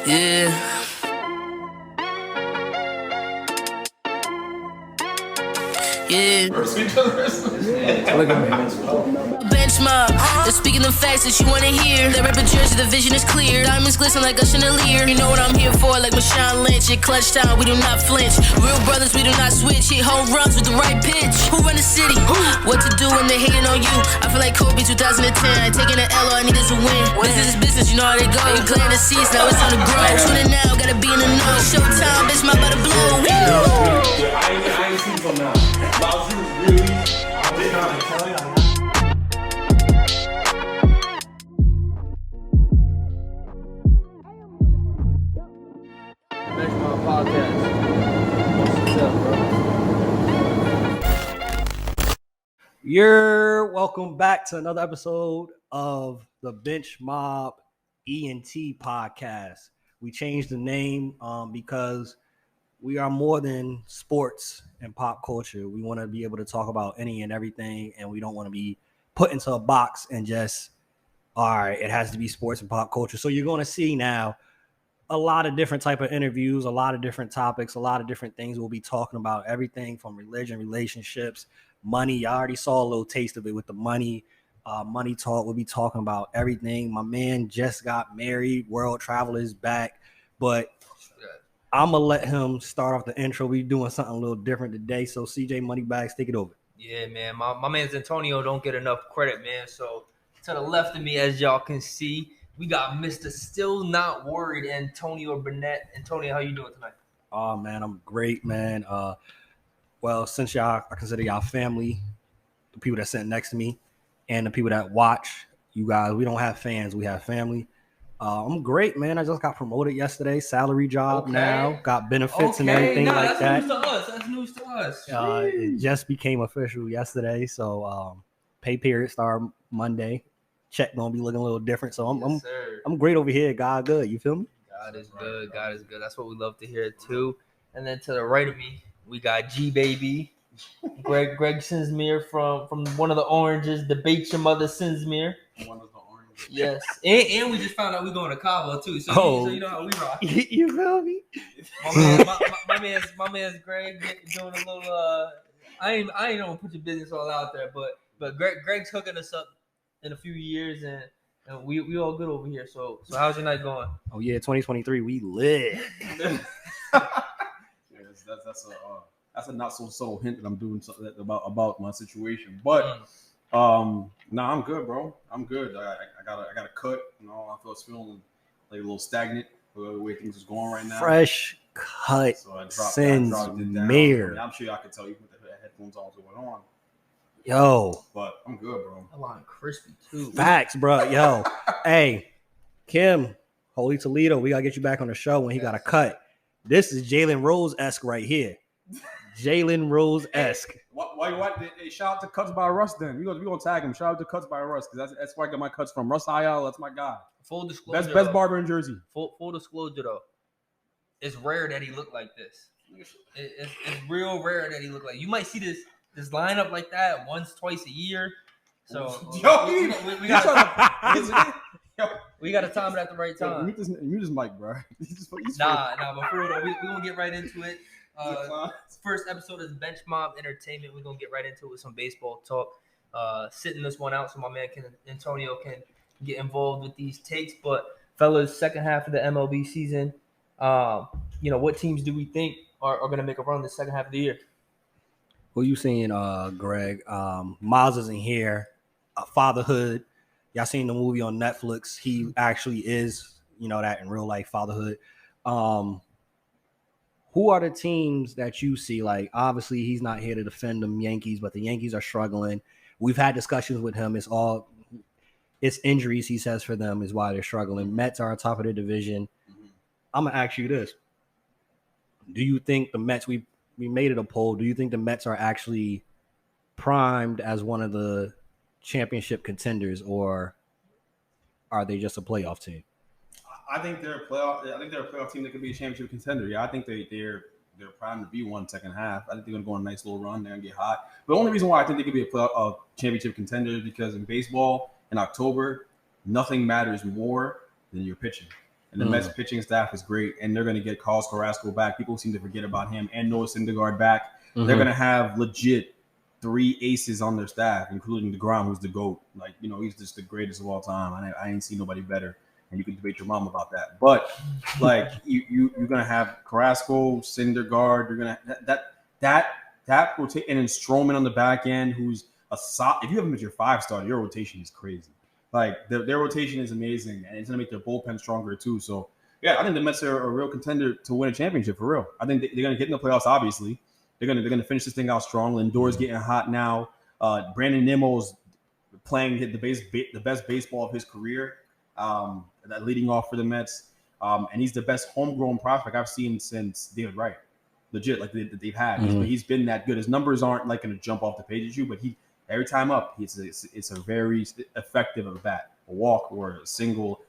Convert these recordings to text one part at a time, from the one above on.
Yeah. Yeah. Look at me. Bench mob, they're speaking the facts that you wanna hear. They rep a jersey, the vision is clear. Diamonds glisten like a chandelier. You know what I'm here for, like Marshawn Lynch. At clutch time, we do not flinch. Real brothers, we do not switch. Hit home runs with the right pitch. Who run the city? What to do when they hating on you? I feel like Kobe 2010. I taking an L, all I need is a win. Business is business, you know how they go. You playing the seats, now it's time to grow. Tuning now, gotta be in the know. Showtime, bitch, my about to blow. I ain't seen from now. Miles, he was really. Bench Mob Podcast. What's up, bro? You're welcome back to another episode of the Bench Mob ENT podcast. We changed the name because we are more than sports and pop culture. We want to be able to talk about any and everything, and we don't want to be put into a box and just, all right, it has to be sports and pop culture. So you're going to see now a lot of different type of interviews, a lot of different topics, a lot of different things we'll be talking about. Everything from religion, relationships, money. I already saw a little taste of it with the money talk. We'll be talking about everything. My man just got married. World travel is back, but I'm gonna let him start off the intro. We doing something a little different today. So CJ Moneybags, take it over. Yeah, man. My man's Antonio don't get enough credit, man. So to the left of me, as y'all can see, we got Mr. Still Not Worried, Antonio Burnett. Antonio, how you doing tonight? Oh man, I'm great, man. Well, since I consider y'all family, the people that sit next to me, and the people that watch you guys. We don't have fans, we have family. I'm great, man. I just got promoted yesterday, salary job now, got benefits and everything like that. That's news to us. It just became official yesterday, so pay period start Monday. Check gonna be looking a little different, so I'm great over here. God good, you feel me? God is good. God is good. That's what we love to hear too. And then to the right of me, we got G Baby, Greg Sinsmere from one of the Oranges. Debate your mother, Sinsmere. One of the Oranges. Yes, and we just found out we going to Cabo too. So you know how we rock. You feel me? My man's Greg doing a little. I ain't gonna put your business all out there, but Greg's hooking us up in a few years, and we all good over here. So how's your night going? Oh yeah, 2023, we lit. That's a not so subtle hint that I'm doing something about my situation. But I'm good, bro. I'm good. I got a cut. You know, I was feeling like a little stagnant the way things is going right now. Fresh cut. So I dropped it down. Mirror. I'm sure I could tell you with the headphones on what's going on. Yo. But I'm good, bro. A line crispy too. Facts, bro. Yo. Hey, Kim, Holy Toledo, we gotta get you back on the show when he got a cut. This is Jalen Rose-esque right here. Jalen Rose-esque. What? Hey, shout out to Cuts by Russ then. We gonna tag him. Shout out to Cuts by Russ, because that's where I got my cuts from. Russ IL, that's my guy. Full disclosure. Best barber in Jersey. Full disclosure though. It's rare that he looked like this. It's real rare that he looked like. You might see this lineup like that once, twice a year. So we got to time it at the right time. Mute this mic, bro. Nah, but for real, we gonna get right into it. First episode is Bench Mob Entertainment. We're gonna get right into it with some baseball talk. Sitting this one out so my man Antonio can get involved with these takes. But fellas, second half of the MLB season, what teams do we think are gonna make a run the second half of the year? Who you seeing, Greg? Miles isn't here. Fatherhood. Y'all seen the movie on Netflix? He actually is, that in real life, fatherhood. Who are the teams that you see? Like, obviously, he's not here to defend them Yankees, but the Yankees are struggling. We've had discussions with him. It's injuries, he says, for them is why they're struggling. Mets are on top of the division. I'm going to ask you this. Do you think the Mets, we made it a poll, do you think the Mets are actually primed as one of the championship contenders, or are they just a playoff team? I think they're a playoff team that could be a championship contender. Yeah, I think they're primed to be one second half. I think they're going to go on a nice little run there and get hot. But the only reason why I think they could be a championship contender is because in baseball in October, nothing matters more than your pitching. And the Mets pitching staff is great, and they're going to get Carlos Carrasco back. People seem to forget about him, and Noah Syndergaard back. They're going to have legit 3 aces on their staff, including DeGrom, who's the GOAT. Like, he's just the greatest of all time. I ain't seen nobody better, and you can debate your mom about that. But like, you're going to have Carrasco, Syndergaard. You're going to that rotate, and then Stroman on the back end, who's if you have him as your 5-star, your rotation is crazy. Like, their rotation is amazing, and it's going to make their bullpen stronger too. So, yeah, I think the Mets are a real contender to win a championship for real. I think they're going to get in the playoffs, obviously. They're going to finish this thing out strong. Lindor's getting hot now. Brandon Nimmo's playing the best baseball of his career, leading off for the Mets. And he's the best homegrown prospect I've seen since David Wright. Legit, like they've had. He's been that good. His numbers aren't like going to jump off the page at you, but every time up, it's a very effective at bat, a walk or a single.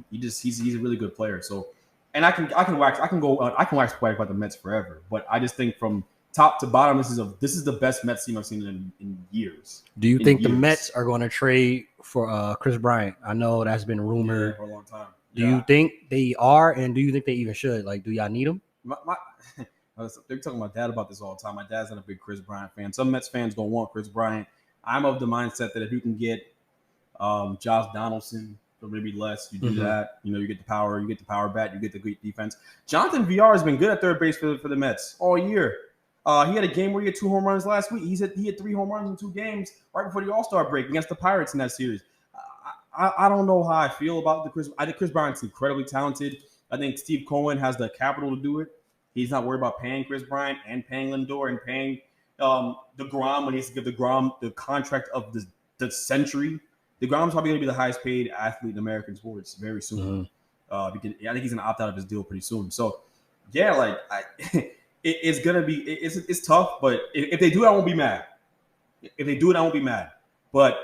He's a really good player. So, and I can wax poetic about the Mets forever, but I just think from top to bottom, this is the best Mets team I've seen in years. Do you think the Mets are going to trade for Chris Bryant? I know that's been rumored for a long time. Do you think they are, and do you think they even should? Like, do y'all need him? They're talking about dad about this all the time. My dad's not a big Chris Bryant fan. Some Mets fans don't want Chris Bryant. I'm of the mindset that if you can get Josh Donaldson for maybe less, you do that. You get the power, bat, you get the great defense. Jonathan VR has been good at third base for the Mets all year. He had a game where he had 2 home runs last week. He had 3 home runs in 2 games right before the All-Star break against the Pirates in that series. I don't know how I feel about I think Chris Bryant's incredibly talented. I think Steve Cohen has the capital to do it. He's not worried about paying Chris Bryant and paying Lindor and paying DeGrom when he has to give DeGrom the contract of the century. DeGrom's probably going to be the highest paid athlete in American sports very soon. I think he's going to opt out of his deal pretty soon. So, yeah, like it's going to be it's tough, but if they do it, I won't be mad. If they do it, I won't be mad. But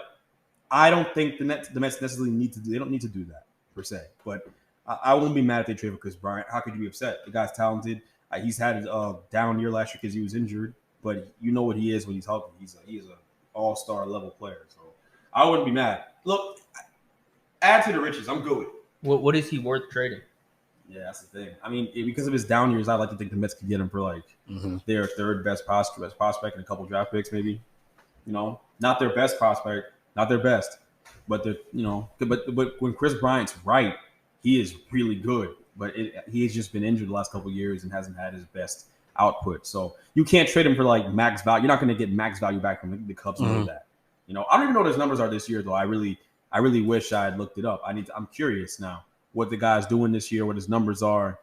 I don't think the Mets necessarily they don't need to do that per se. But I won't be mad if they trade for Chris Bryant. How could you be upset? The guy's talented. He's had a down year last year because he was injured, but you know what he is when he's healthy. He's an all-star level player. So I wouldn't be mad. Look, add to the riches. I'm good with it. What is he worth trading? Yeah, that's the thing. I mean, because of his down years, I like to think the Mets could get him for like their third best prospect and a couple draft picks, maybe. Not their best prospect, not their best, but but when Chris Bryant's right, he is really good. But he has just been injured the last couple of years and hasn't had his best output. So you can't trade him for like max value. You're not going to get max value back from the Cubs. Know that. I don't even know what his numbers are this year, though. I really wish I had looked it up. I'm curious now what the guy's doing this year, what his numbers are.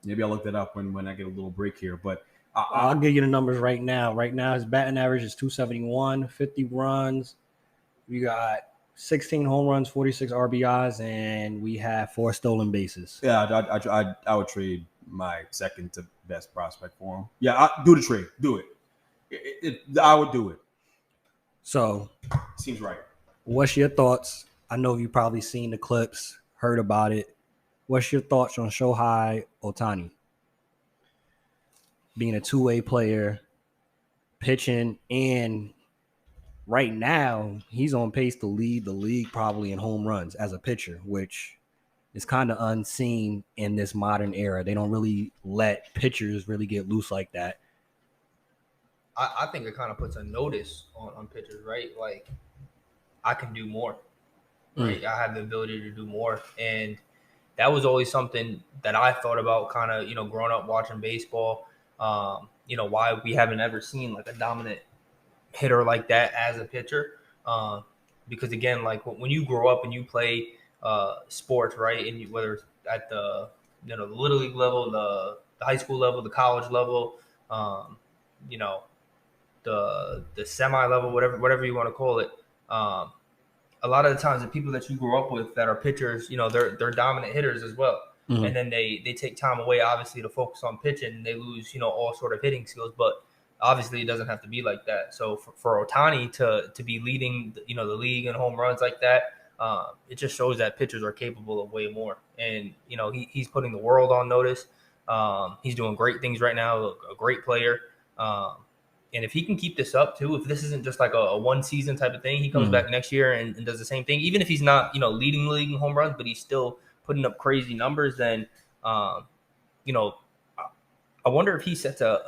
Maybe I'll look that up when I get a little break here. But I'll give you the numbers right now. Right now, his batting average is 271, 50 runs. We got 16 home runs, 46 RBIs, and we have 4 stolen bases. Yeah, I would trade my second to best prospect for him. Yeah, do the trade. Do it. I would do it. So, seems right. What's your thoughts? I know you've probably seen the clips, heard about it. What's your thoughts on Shohei Ohtani being a two-way player, pitching, and right now he's on pace to lead the league probably in home runs as a pitcher, which is kind of unseen in this modern era. They don't really let pitchers really get loose like that. I think it kind of puts a notice on pitchers, right? Like, I can do more. Right? I have the ability to do more. And that was always something that I thought about kind of, growing up watching baseball. Why we haven't ever seen like a dominant hitter like that as a pitcher. Because again, like when you grow up and you play sports, right? And whether it's at the little league level, the high school level, the college level, the semi level, whatever you want to call it. A lot of the times the people that you grew up with that are pitchers, they're dominant hitters as well. And then they take time away, obviously, to focus on pitching, and they lose, all sort of hitting skills. But obviously it doesn't have to be like that. So for Ohtani to be leading, the league in home runs like that, it just shows that pitchers are capable of way more. And, he's putting the world on notice. He's doing great things right now, a great player. And if he can keep this up too, if this isn't just like a one season type of thing, he comes back next year and does the same thing. Even if he's not, leading the league in home runs, but he's still putting up crazy numbers, then you know, I wonder if he sets a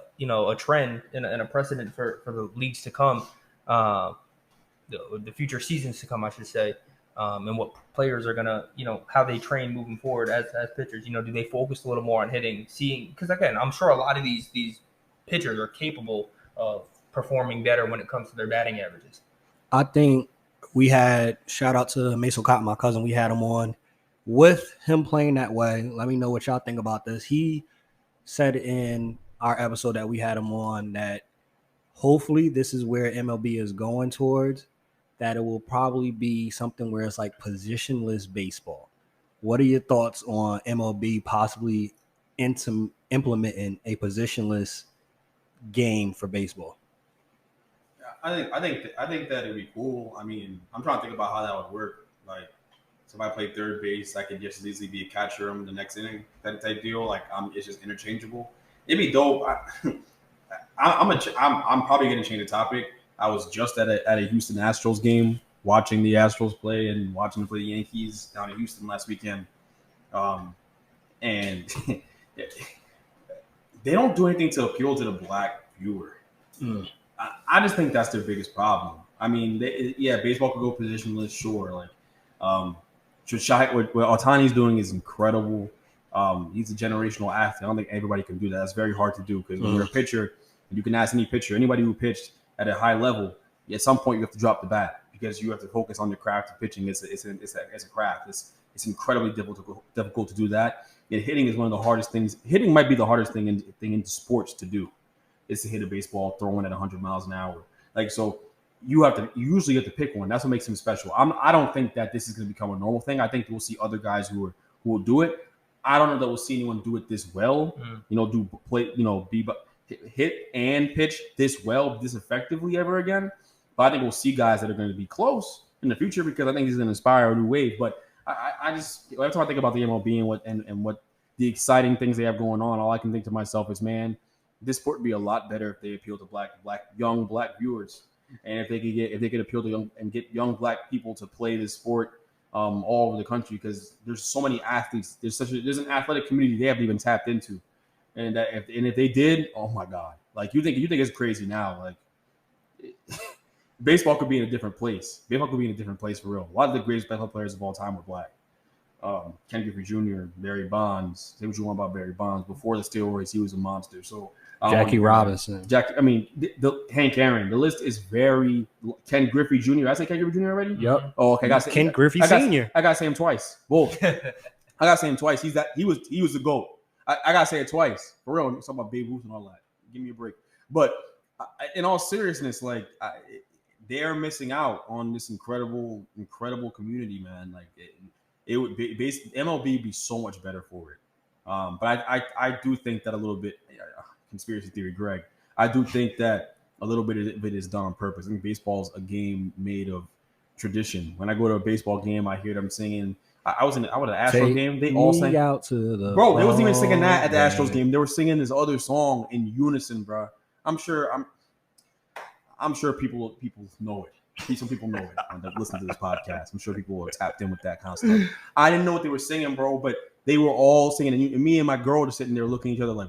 trend and a precedent for the leagues to come, the future seasons to come, I should say, and what players are gonna, how they train moving forward as pitchers. Do they focus a little more on hitting, seeing? Because again, I'm sure a lot of these pitchers are capable of performing better when it comes to their batting averages. I think we had shout out to Mason Cotton, my cousin. We had him on with him playing that way. Let me know what y'all think about this. He said in our episode that we had him on that hopefully this is where MLB is going towards, that it will probably be something where it's like positionless baseball. What are your thoughts on MLB possibly implementing a positionless game for baseball? I think that it'd be cool. I mean, I'm trying to think about how that would work. Like, so if I play third base, I could just as easily be a catcher in the next inning, that type deal. Like, it's just interchangeable. It'd be dope. I'm probably gonna change the topic. I was just at a Houston Astros game, watching the Astros play and watching them play the Yankees down in Houston last weekend. And they don't do anything to appeal to the black viewer. I just think that's their biggest problem. I mean, baseball could go positionless, sure. Like, what Ohtani's doing is incredible. He's a generational athlete. I don't think everybody can do that. That's very hard to do because when you're a pitcher, you can ask any pitcher, anybody who pitched at a high level, at some point you have to drop the bat because you have to focus on the craft of pitching. It's a craft. It's incredibly difficult to do that. And hitting is one of the hardest things. Hitting might be the hardest thing in sports to do. Is to hit a baseball throwing at 100 miles an hour. Like, so you usually have to pick one. That's what makes him special. I don't think that this is going to become a normal thing. I think we'll see other guys who will do it. I don't know that we'll see anyone do it this well. Hit and pitch this well, this effectively ever again. But I think we'll see guys that are going to be close in the future because I think he's going to inspire a new wave. But I just every time I think about the MLB and what the exciting things they have going on, all I can think to myself is, man, this sport would be a lot better if they appeal to young black viewers, and if they could appeal to get young black people to play this sport all over the country, because there's so many athletes. There's an athletic community they haven't even tapped into, and if they did, oh my God! Like, you think it's crazy now? Like, baseball could be in a different place. Baseball could be in a different place for real. A lot of the greatest baseball players of all time were black. Ken Griffey Jr., Barry Bonds. Say what you want about Barry Bonds. Before the steroids, he was a monster. So. Jackie Robinson. Hank Aaron. The list is very. Ken Griffey Jr. I say Ken Griffey Jr. already? Yep. Oh, okay. Ken Griffey Sr. I gotta say him twice. Whoa. I gotta say him twice. He was the GOAT. I gotta say it twice. For real. I'm talking about Babe Ruth and all that. Give me a break. But in all seriousness, like, they're missing out on this incredible community, man. Like, it would be MLB would be so much better for it. But I do think that a little bit. Conspiracy theory, Greg. I do think that a little bit of it is done on purpose. I think baseball's a game made of tradition. When I go to a baseball game, I hear them singing. I was at an Astros game. They all sang out to the bro. They wasn't even singing that at the Astros game. They were singing this other song in unison, bro. I'm sure people know it. Some people know it that listen to this podcast. I'm sure people are tapped in with that kind of stuff. I didn't know what they were singing, bro, but they were all singing. And me and my girl just sitting there looking at each other like,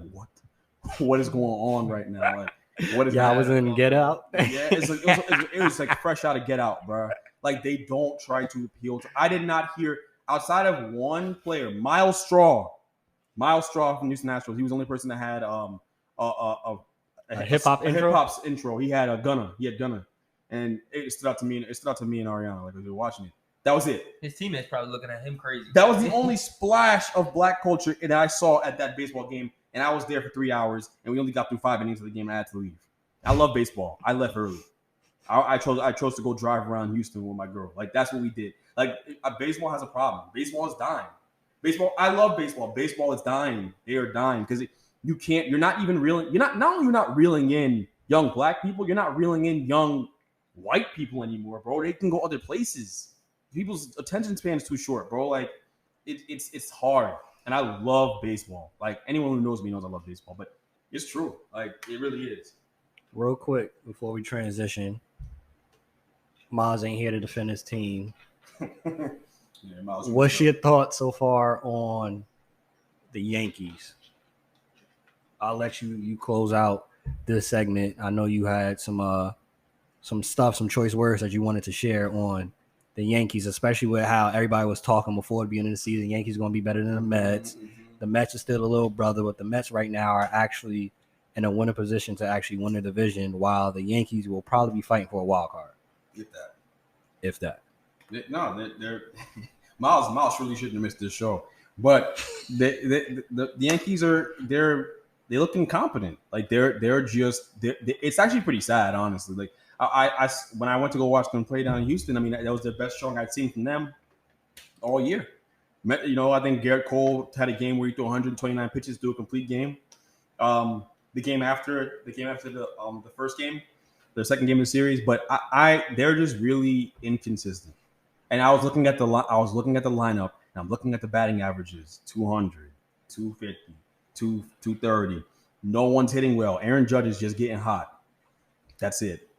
what is going on right now? Like, what is? Yeah, I was in Get Out. Yeah, it was like fresh out of Get Out, bro. Like, they don't try to appeal to. I did not hear outside of one player, Miles Straw from Houston Astros. He was the only person that had a hip hop intro. He had Gunna, and it stood out to me. It stood out to me and Ariana, like, we were watching it. That was it. His teammates probably looking at him crazy. That was the only splash of black culture that I saw at that baseball game. And I was there for 3 hours, and we only got through 5 innings of the game. I had to leave. I love baseball. I left early. I chose to go drive around Houston with my girl. Like, that's what we did. Like, baseball has a problem. Baseball is dying. I love baseball. Baseball is dying. They are dying because you're not only not reeling in young black people, you're not reeling in young white people anymore, bro. They can go other places. People's attention span is too short, bro. Like, it's hard. And I love baseball. Like, anyone who knows me knows I love baseball. But it's true. Like, it really is. Real quick, before we transition, Maz ain't here to defend his team. Yeah, Miles What's your thoughts so far on the Yankees? I'll let you close out this segment. I know you had some stuff, some choice words that you wanted to share on the Yankees, especially with how everybody was talking before the beginning of the season. Yankees going to be better than the Mets. The Mets are still a little brother, but the Mets right now are actually in a winning position to actually win the division, while the Yankees will probably be fighting for a wild card. If that. They're Miles really shouldn't have missed this show. But the Yankees they look incompetent. Like they're it's actually pretty sad, honestly. Like I when I went to go watch them play down in Houston, I mean that was the best showing I'd seen from them all year. You know, I think Garrett Cole had a game where he threw 129 pitches, threw a complete game. The game after the first game, the second game of the series, but they're just really inconsistent. And I was looking at the lineup, and I'm looking at the batting averages: 200, 250, 230. No one's hitting well. Aaron Judge is just getting hot. That's it.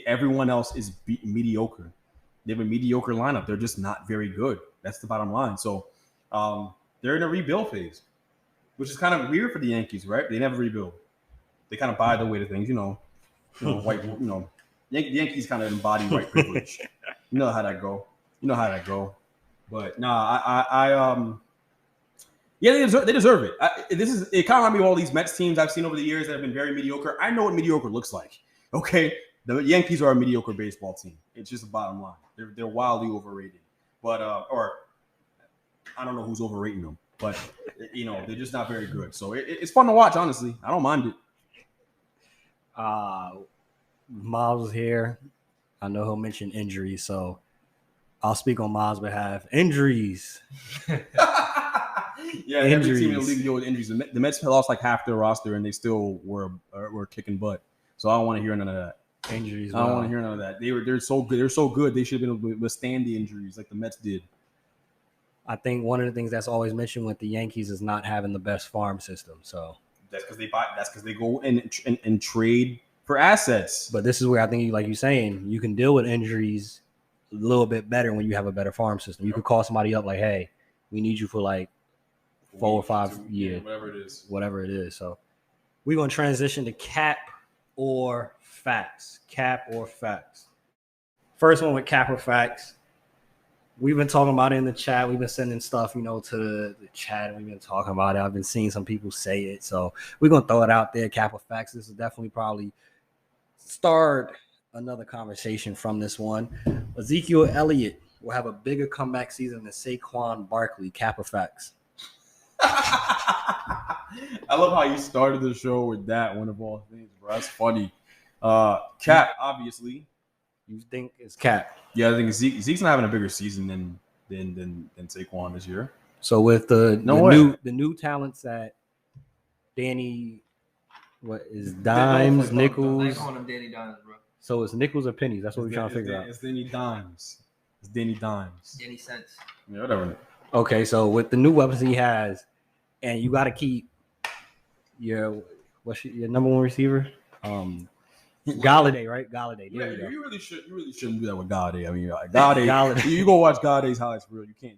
Everyone else is mediocre. They have a mediocre lineup. They're just not very good. That's the bottom line. So they're in a rebuild phase, which is kind of weird for the Yankees, right? They never rebuild. They kind of buy the way to things, white. The Yankees kind of embody white privilege. You know how that go. But yeah, they deserve it. It kind of reminds me of all these Mets teams I've seen over the years that have been very mediocre. I know what mediocre looks like. Okay, the Yankees are a mediocre baseball team. It's just the bottom line. They're wildly overrated. But or I don't know who's overrating them, but they're just not very good. So it's fun to watch. Honestly, I don't mind it. Miles is here. I know he'll mention injuries, so I'll speak on Miles' behalf. Injuries. Yeah, every team in the league deal with injuries. The Mets lost like half their roster, and they still were kicking butt. So I don't want to hear none of that. Injuries. I don't want to hear none of that. They're so good. They're so good. They should have been able to withstand the injuries like the Mets did. I think one of the things that's always mentioned with the Yankees is not having the best farm system. So that's because they go and trade for assets. But this is where I think, like you're saying, you can deal with injuries a little bit better when you have a better farm system. You could call somebody up like, hey, we need you for like 4 or 5 years. Whatever it is. So we're going to transition to cap or facts. First one with cap or facts. We've been talking about it in the chat. We've been sending stuff, to the chat. We've been talking about it. I've been seeing some people say it. So we're going to throw it out there. Cap or facts. This is definitely probably start another conversation from this one. Ezekiel Elliott will have a bigger comeback season than Saquon Barkley. Cap or facts? I love how you started the show with that, one of all things, bro. That's funny. Cap, obviously. You think it's cap? Yeah, I think Zeke's not having a bigger season than Saquon this year. So with the new talents that Danny, what is Dimes, Nichols? I ain't calling him Danny Dimes, bro. So it's Nichols or pennies? That's what we're trying to figure out. It's Danny Dimes. Danny Cents. Yeah, whatever. Okay, so with the new weapons he has, and you got to keep your number one receiver, Galladay, right? Galladay. Yeah, you really shouldn't do that with Galladay. I mean, Galladay. You go watch Galladay's highlights for real. You can't.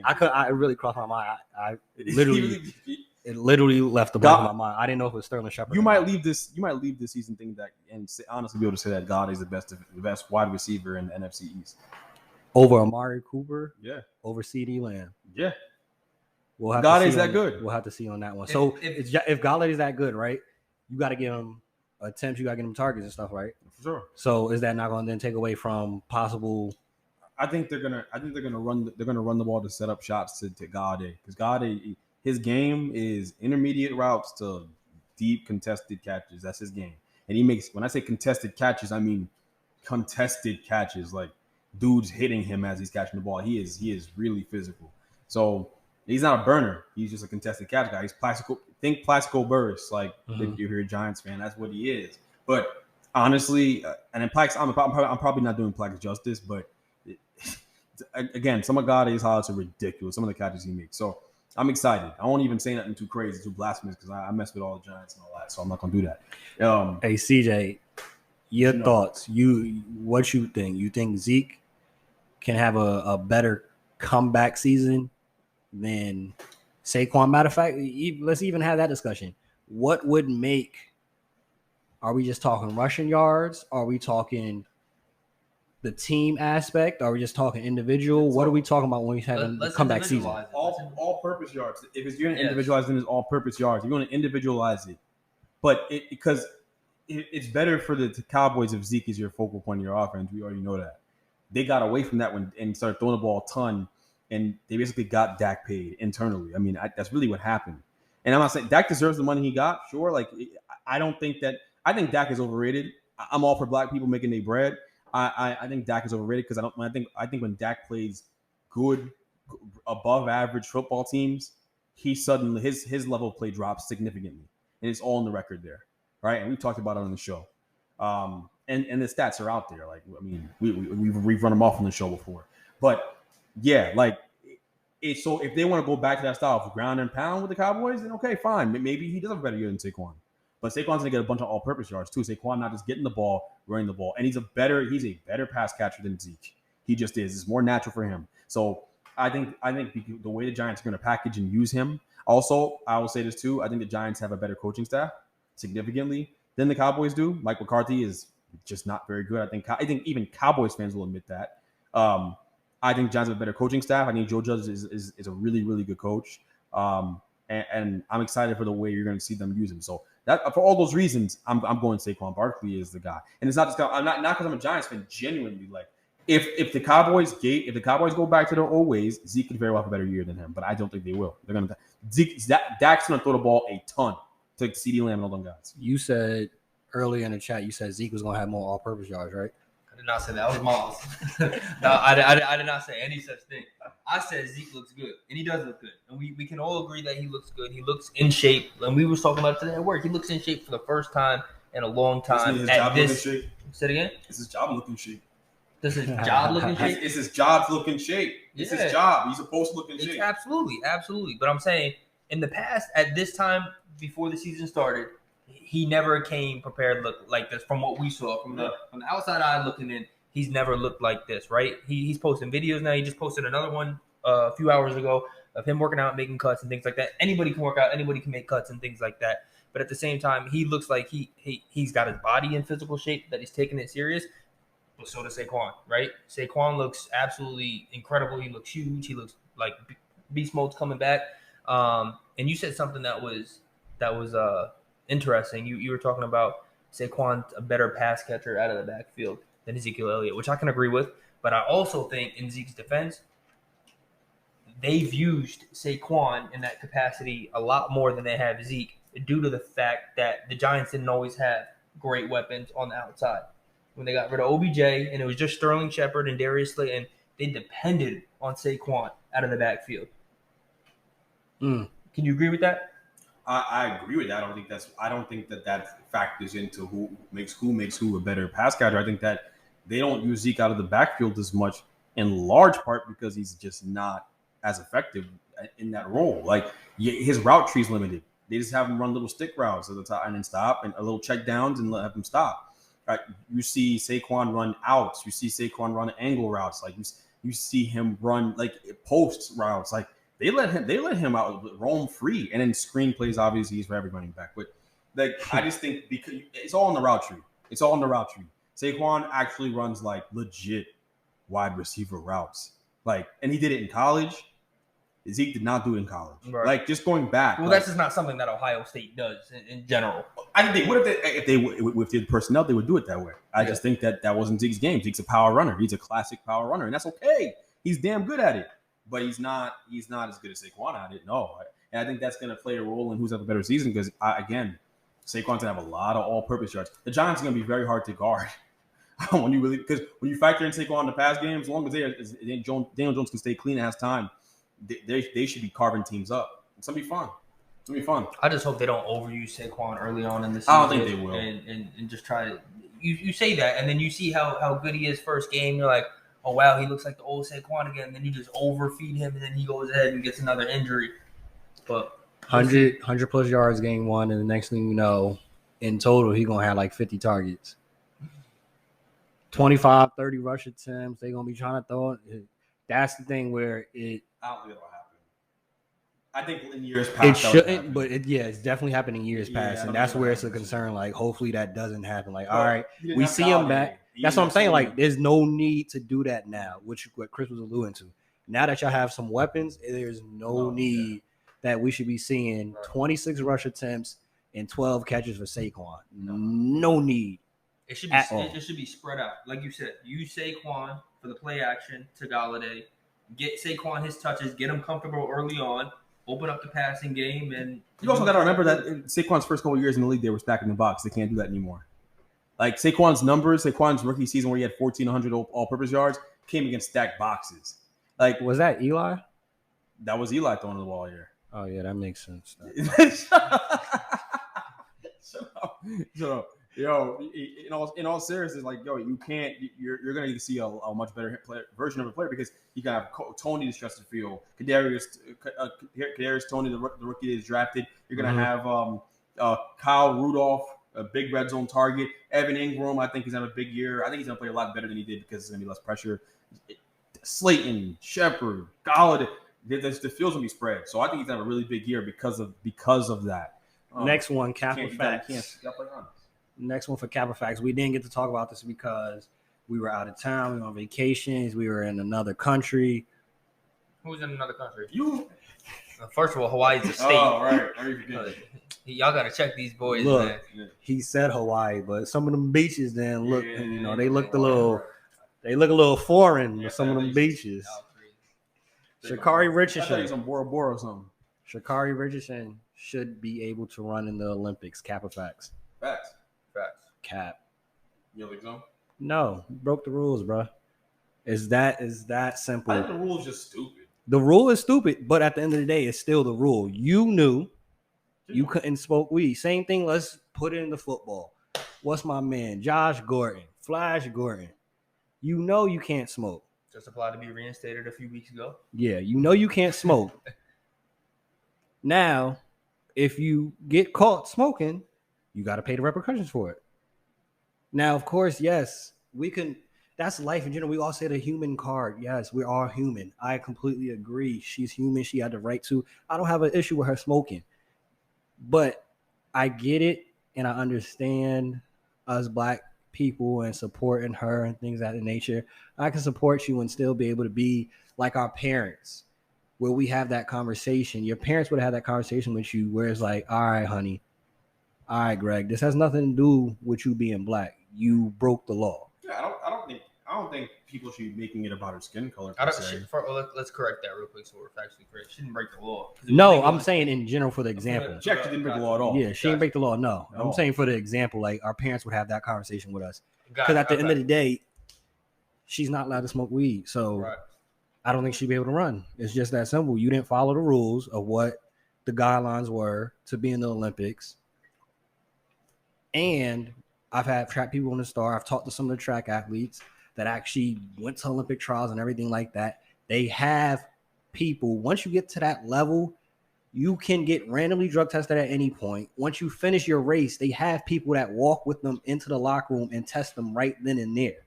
I really crossed my mind. It literally left the back of my mind. I didn't know if it was Sterling Shepard. You might leave this season thinking that, and honestly be able to say that Galladay's the best wide receiver in the NFC East. Over Amari Cooper. Yeah. Over CD Lamb. Yeah. Galladay's that good. We'll have to see on that one. So if Galladay's that good, right? You got to give him attempts. You got to get him targets and stuff, right? For sure. So is that not going to then take away from possible? I think they're gonna run the ball to set up shots to Galladay, because Galladay, his game is intermediate routes to deep contested catches. That's his game, and he makes, when I say contested catches, I mean contested catches, like dudes hitting him as he's catching the ball. He is really physical. So he's not a burner. He's just a contested catch guy. He's Plaxico. Think Plaxico Burress. Like if you're a Giants fan, that's what he is. But honestly, and in Plax, I'm probably not doing Plax justice, but again, some of Galladay's highlights are ridiculous. Some of the catches he makes. So I'm excited. I won't even say nothing too crazy, too blasphemous, because I mess with all the Giants and all that. So I'm not gonna do that. Hey CJ, your thoughts? What you think? You think Zeke can have a better comeback season than Saquon. Matter of fact, let's even have that discussion. What would make? Are we just talking rushing yards? Are we talking the team aspect? Are we just talking individual? What are we talking about when we have the comeback season? All-purpose yards. If you're going to individualize it, it's all-purpose yards. You're going to individualize it, but because it's better for the Cowboys if Zeke is your focal point of your offense. We already know that. They got away from that and started throwing the ball a ton, and they basically got Dak paid internally. I mean, that's really what happened. And I'm not saying Dak deserves the money he got. Sure, like I don't think that. I think Dak is overrated. I'm all for black people making their bread. I think Dak is overrated because I think when Dak plays good, above average football teams, he suddenly his level of play drops significantly, and it's all in the record there, right? And we talked about it on the show, and the stats are out there. Like I mean, we've run them off on the show before, but yeah, like so if they want to go back to that style of ground and pound with the Cowboys, then okay, fine. Maybe he does have a better year than Saquon. But Saquon's going to get a bunch of all-purpose yards too. Saquon not just getting the ball, running the ball. And he's a better pass catcher than Zeke. He just is. It's more natural for him. So I think the way the Giants are going to package and use him. Also, I will say this too. I think the Giants have a better coaching staff significantly than the Cowboys do. Mike McCarthy is just not very good. I think even Cowboys fans will admit that. I think Giants have a better coaching staff. I think Joe Judge is a really, really good coach. And I'm excited for the way you're going to see them use him. So that for all those reasons, I'm going Saquon Barkley is the guy. And it's not just I'm not because I'm a Giants fan. Genuinely, like if the Cowboys go back to their old ways, Zeke could very well have a better year than him. But I don't think they will. They're gonna Dak's gonna throw the ball a ton to CeeDee Lamb and all them guys. You said earlier in the chat, you said Zeke was gonna have more all-purpose yards, right? I did not say that. That was Miles. No, I did not say any such thing. I said Zeke looks good, and he does look good. And we can all agree that he looks good. He looks in shape. And we were talking about it today at work. He looks in shape for the first time in a long time. Say it again? It's his job looking shape. Does his job look in shape? It's his job looking shape. It's his job. He's supposed to look in shape. Absolutely. But I'm saying in the past, at this time, before the season started, he never came prepared look like this from what we saw. From the outside eye looking in, he's never looked like this, right? He's posting videos now. He just posted another one a few hours ago of him working out, making cuts and things like that. Anybody can work out. Anybody can make cuts and things like that. But at the same time, he looks like he's got his body in physical shape, that he's taking it serious. But so does Saquon, right? Saquon looks absolutely incredible. He looks huge. He looks like beast mode's coming back. And you said something that was interesting. You were talking about Saquon, a better pass catcher out of the backfield than Ezekiel Elliott, which I can agree with. But I also think in Zeke's defense, they've used Saquon in that capacity a lot more than they have Zeke due to the fact that the Giants didn't always have great weapons on the outside. When they got rid of OBJ and it was just Sterling Shepard and Darius Slayton, they depended on Saquon out of the backfield. Can you agree with that? I agree with that. I don't think that factors into who makes who a better pass catcher. I think that they don't use Zeke out of the backfield as much, in large part because he's just not as effective in that role. Like his route tree is limited. They just have him run little stick routes at the top and then stop, and a little check downs and let him stop. Right? You see Saquon run outs. You see Saquon run angle routes. Like you see him run like post routes. Like they let him out roam free, and then screen plays. Obviously, he's for every running back. But like I just think because it's all in the route tree. Saquon actually runs like legit wide receiver routes. Like, and he did it in college. Zeke did not do it in college. Right. Like just going back. Well, that's just not something that Ohio State does in general. I think they would if they with the personnel they would do it that way. I just think that wasn't Zeke's game. Zeke's a power runner. He's a classic power runner, and that's okay. He's damn good at it, but he's not as good as Saquon at it. No, and I think that's going to play a role in who's have a better season because again, Saquon's going to have a lot of all-purpose yards. The Giants are going to be very hard to guard. When you factor in Saquon in the pass game, as long as Daniel Jones can stay clean and has time, they should be carving teams up. It's gonna be fun. I just hope they don't overuse Saquon early on in the season. I don't think they will. And just try to you say that, and then you see how good he is first game. You're like, oh wow, he looks like the old Saquon again. And then you just overfeed him, and then he goes ahead and gets another injury. But 100 plus yards game one, and the next thing you know, in total, he's gonna have like 50 targets. 25, 30 rush attempts. They're going to be trying to throw it. That's the thing where it. I don't think it'll happen. I think in years past It shouldn't, but it's definitely happened in years past, and that's where it's a concern. Like, hopefully that doesn't happen. Like, all right, we see him back. That's what I'm saying. Like, there's no need to do that now, which what Chris was alluding to. Now that y'all have some weapons, there's no need that we should be seeing 26 rush attempts and 12 catches for Saquon. No need. It should be spread out, like you said. Use Saquon for the play action to Galladay. Get Saquon his touches. Get him comfortable early on. Open up the passing game, and you also got to remember that in Saquon's first couple of years in the league, they were stacking the box. They can't do that anymore. Like Saquon's rookie season where he had 1,400 all-purpose yards came against stacked boxes. Like, was that Eli? That was Eli throwing the ball here. Oh yeah, that makes sense. So, yo, in all seriousness, like, yo, you can't. You're gonna need to see a much better version of a player because you got Tony to stretch the field. Kadarius Tony, the rookie that is drafted. You're gonna have Kyle Rudolph, a big red zone target. Evan Ingram, I think he's having a big year. I think he's gonna play a lot better than he did because it's gonna be less pressure. Slayton, Shepard, Galladay. The field's gonna be spread. So I think he's gonna have a really big year because of that. Next one, Kappa Facts. Next one for Kappa Facts. We didn't get to talk about this because we were out of town. We were on vacations. We were in another country. Who's in another country? You. First of all, Hawaii's a state. Oh, right. Y'all got to check these boys, look, man. He said Hawaii, but some of them beaches then look, they look a little foreign with some of them beaches. Sha'Carri Richardson. I thought he was on Bora Bora or something. Sha'Carri Richardson should be able to run in the Olympics. Kappa Facts. Facts. Cap. You don't think so? No, broke the rules, bro. Is that simple? I think the rule is just stupid. The rule is stupid, but at the end of the day, it's still the rule. You knew you couldn't smoke weed. Same thing. Let's put it into football. What's my man? Josh Gordon, Flash Gordon. You know you can't smoke. Just applied to be reinstated a few weeks ago. Yeah, you know you can't smoke. Now, if you get caught smoking, you got to pay the repercussions for it. Now, of course, yes, we can. That's life in general. We all say the human card. Yes, we are human. I completely agree. She's human. She had the right to. I don't have an issue with her smoking. But I get it, and I understand us Black people and supporting her and things of that nature. I can support you and still be able to be like our parents, where we have that conversation. Your parents would have had that conversation with you where it's like, all right, honey, all right, Greg, this has nothing to do with you being Black. You broke the law. Yeah, I don't think people should be making it about her skin color. Let's correct that real quick so we're factually correct. She didn't break the law. No, I'm saying in general for the example. She actually didn't break the law at all. Yeah, she didn't break the law. No, I'm saying for the example, like our parents would have that conversation with us. Because at the end of the day, she's not allowed to smoke weed. So I don't think she'd be able to run. It's just that simple. You didn't follow the rules of what the guidelines were to be in the Olympics. And I've had track people in the Star. I've talked to some of the track athletes that actually went to Olympic trials and everything like that. They have people, once you get to that level, you can get randomly drug tested at any point. Once you finish your race, they have people that walk with them into the locker room and test them right then and there.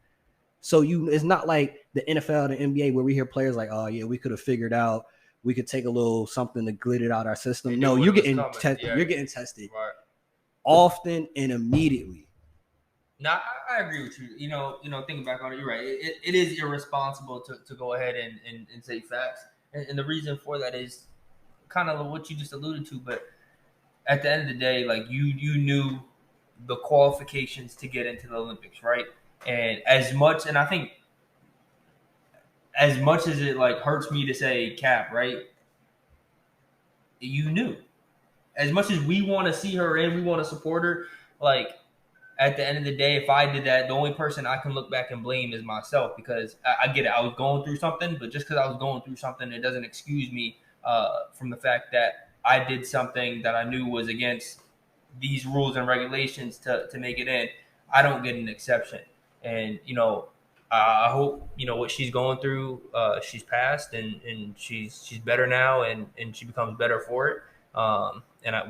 So it's not like the NFL, the NBA, where we hear players like, oh yeah, we could have figured out, we could take a little something to glit it out our system. No, you're getting tested. You're getting tested often and immediately. No, I agree with you. You know, thinking back on it, you're right. It is irresponsible to go ahead and say facts. And the reason for that is kind of what you just alluded to. But at the end of the day, like you knew the qualifications to get into the Olympics, right? And I think as much as it like hurts me to say Cap, right? You knew. As much as we want to see her in, we want to support her, like, at the end of the day, if I did that, the only person I can look back and blame is myself, because I get it. I was going through something, but just because I was going through something, it doesn't excuse me from the fact that I did something that I knew was against these rules and regulations to make it in. I don't get an exception. And, I hope, what she's going through, she's passed and she's better now and she becomes better for it.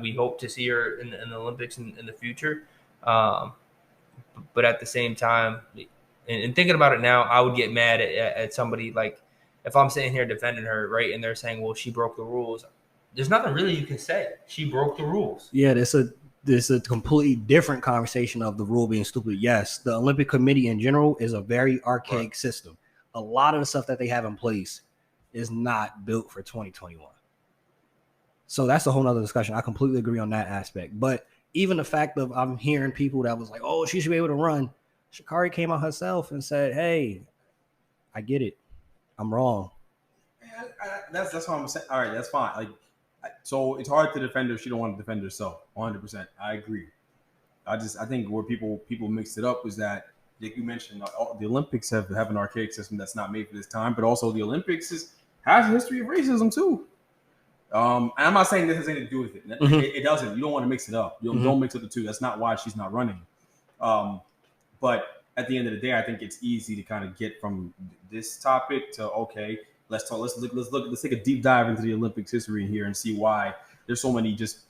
We hope to see her in the Olympics in the future. But at the same time, and thinking about it now, I would get mad at somebody like if I'm sitting here defending her, right, and they're saying, well, she broke the rules, there's nothing really you can say. She broke the rules. Yeah, there's a completely different conversation of the rule being stupid. Yes, the Olympic Committee in general is a very archaic system. A lot of the stuff that they have in place is not built for 2021. So that's a whole nother discussion. I completely agree on that aspect. But even the fact of I'm hearing people that was like, oh, she should be able to run. Sha'Carri came out herself and said, hey, I get it. I'm wrong. That's what I'm saying. All right, that's fine. Like, so it's hard to defend her. She don't want to defend herself. 100%. I agree. I think where people mixed it up was that, like you mentioned, the Olympics have an archaic system that's not made for this time, but also the Olympics has a history of racism too. And I'm not saying this has anything to do with it. Mm-hmm. It doesn't. You don't want to mix it up. You don't mix up the two. That's not why she's not running. But at the end of the day, I think it's easy to kind of get from this topic to, okay, let's talk. Let's take a deep dive into the Olympics history here and see why there's so many just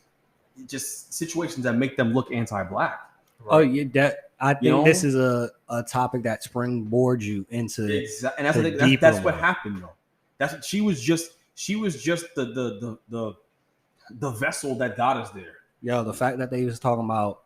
situations that make them look anti-black. Right? Oh yeah, I think this is a topic that springboards you into exactly, and that's what happened though. She was just the vessel that got us there. Yo, the fact that they was talking about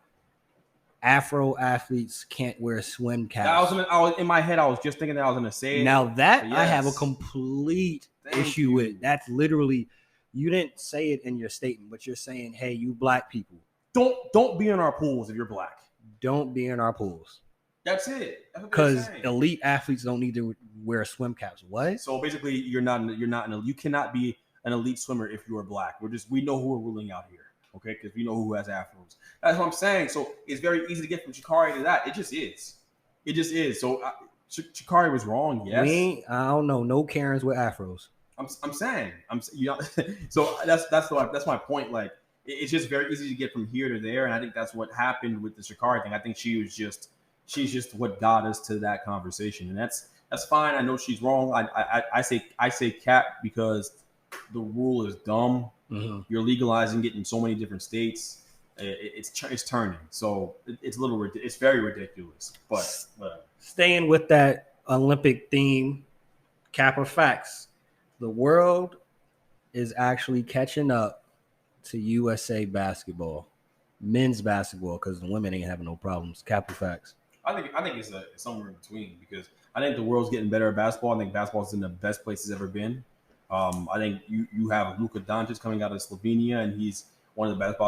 Afro athletes can't wear swim caps. In my head, I was just thinking that I was going to say it. Now that I have a complete issue with. That's literally, you didn't say it in your statement, but you're saying, hey, you black people. Don't be in our pools if you're black. Don't be in our pools. That's it. Because elite athletes don't need to wear swim caps. What? So basically, you cannot be an elite swimmer if you are black. We know who we're ruling out here. Okay, because we know who has afros. That's what I'm saying. So it's very easy to get from Sha'Carri to that. It just is. So Sha'Carri was wrong. Yes. I don't know. No Karens with afros. I'm saying. So that's my point. Like, it's just very easy to get from here to there, and I think that's what happened with the Sha'Carri thing. I think she's just what got us to that conversation, and that's fine. I know she's wrong. I say cap because the rule is dumb. Mm-hmm. You're legalizing it in so many different states. It's turning, so it's it's very ridiculous. But staying with that Olympic theme, cap or facts, the world is actually catching up to USA basketball, men's basketball, because the women ain't having no problems. Cap or facts? I think it's somewhere in between, because I think the world's getting better at basketball. I think basketball's in the best place it's ever been. I think you have Luka Doncic coming out of Slovenia, and he's one of the best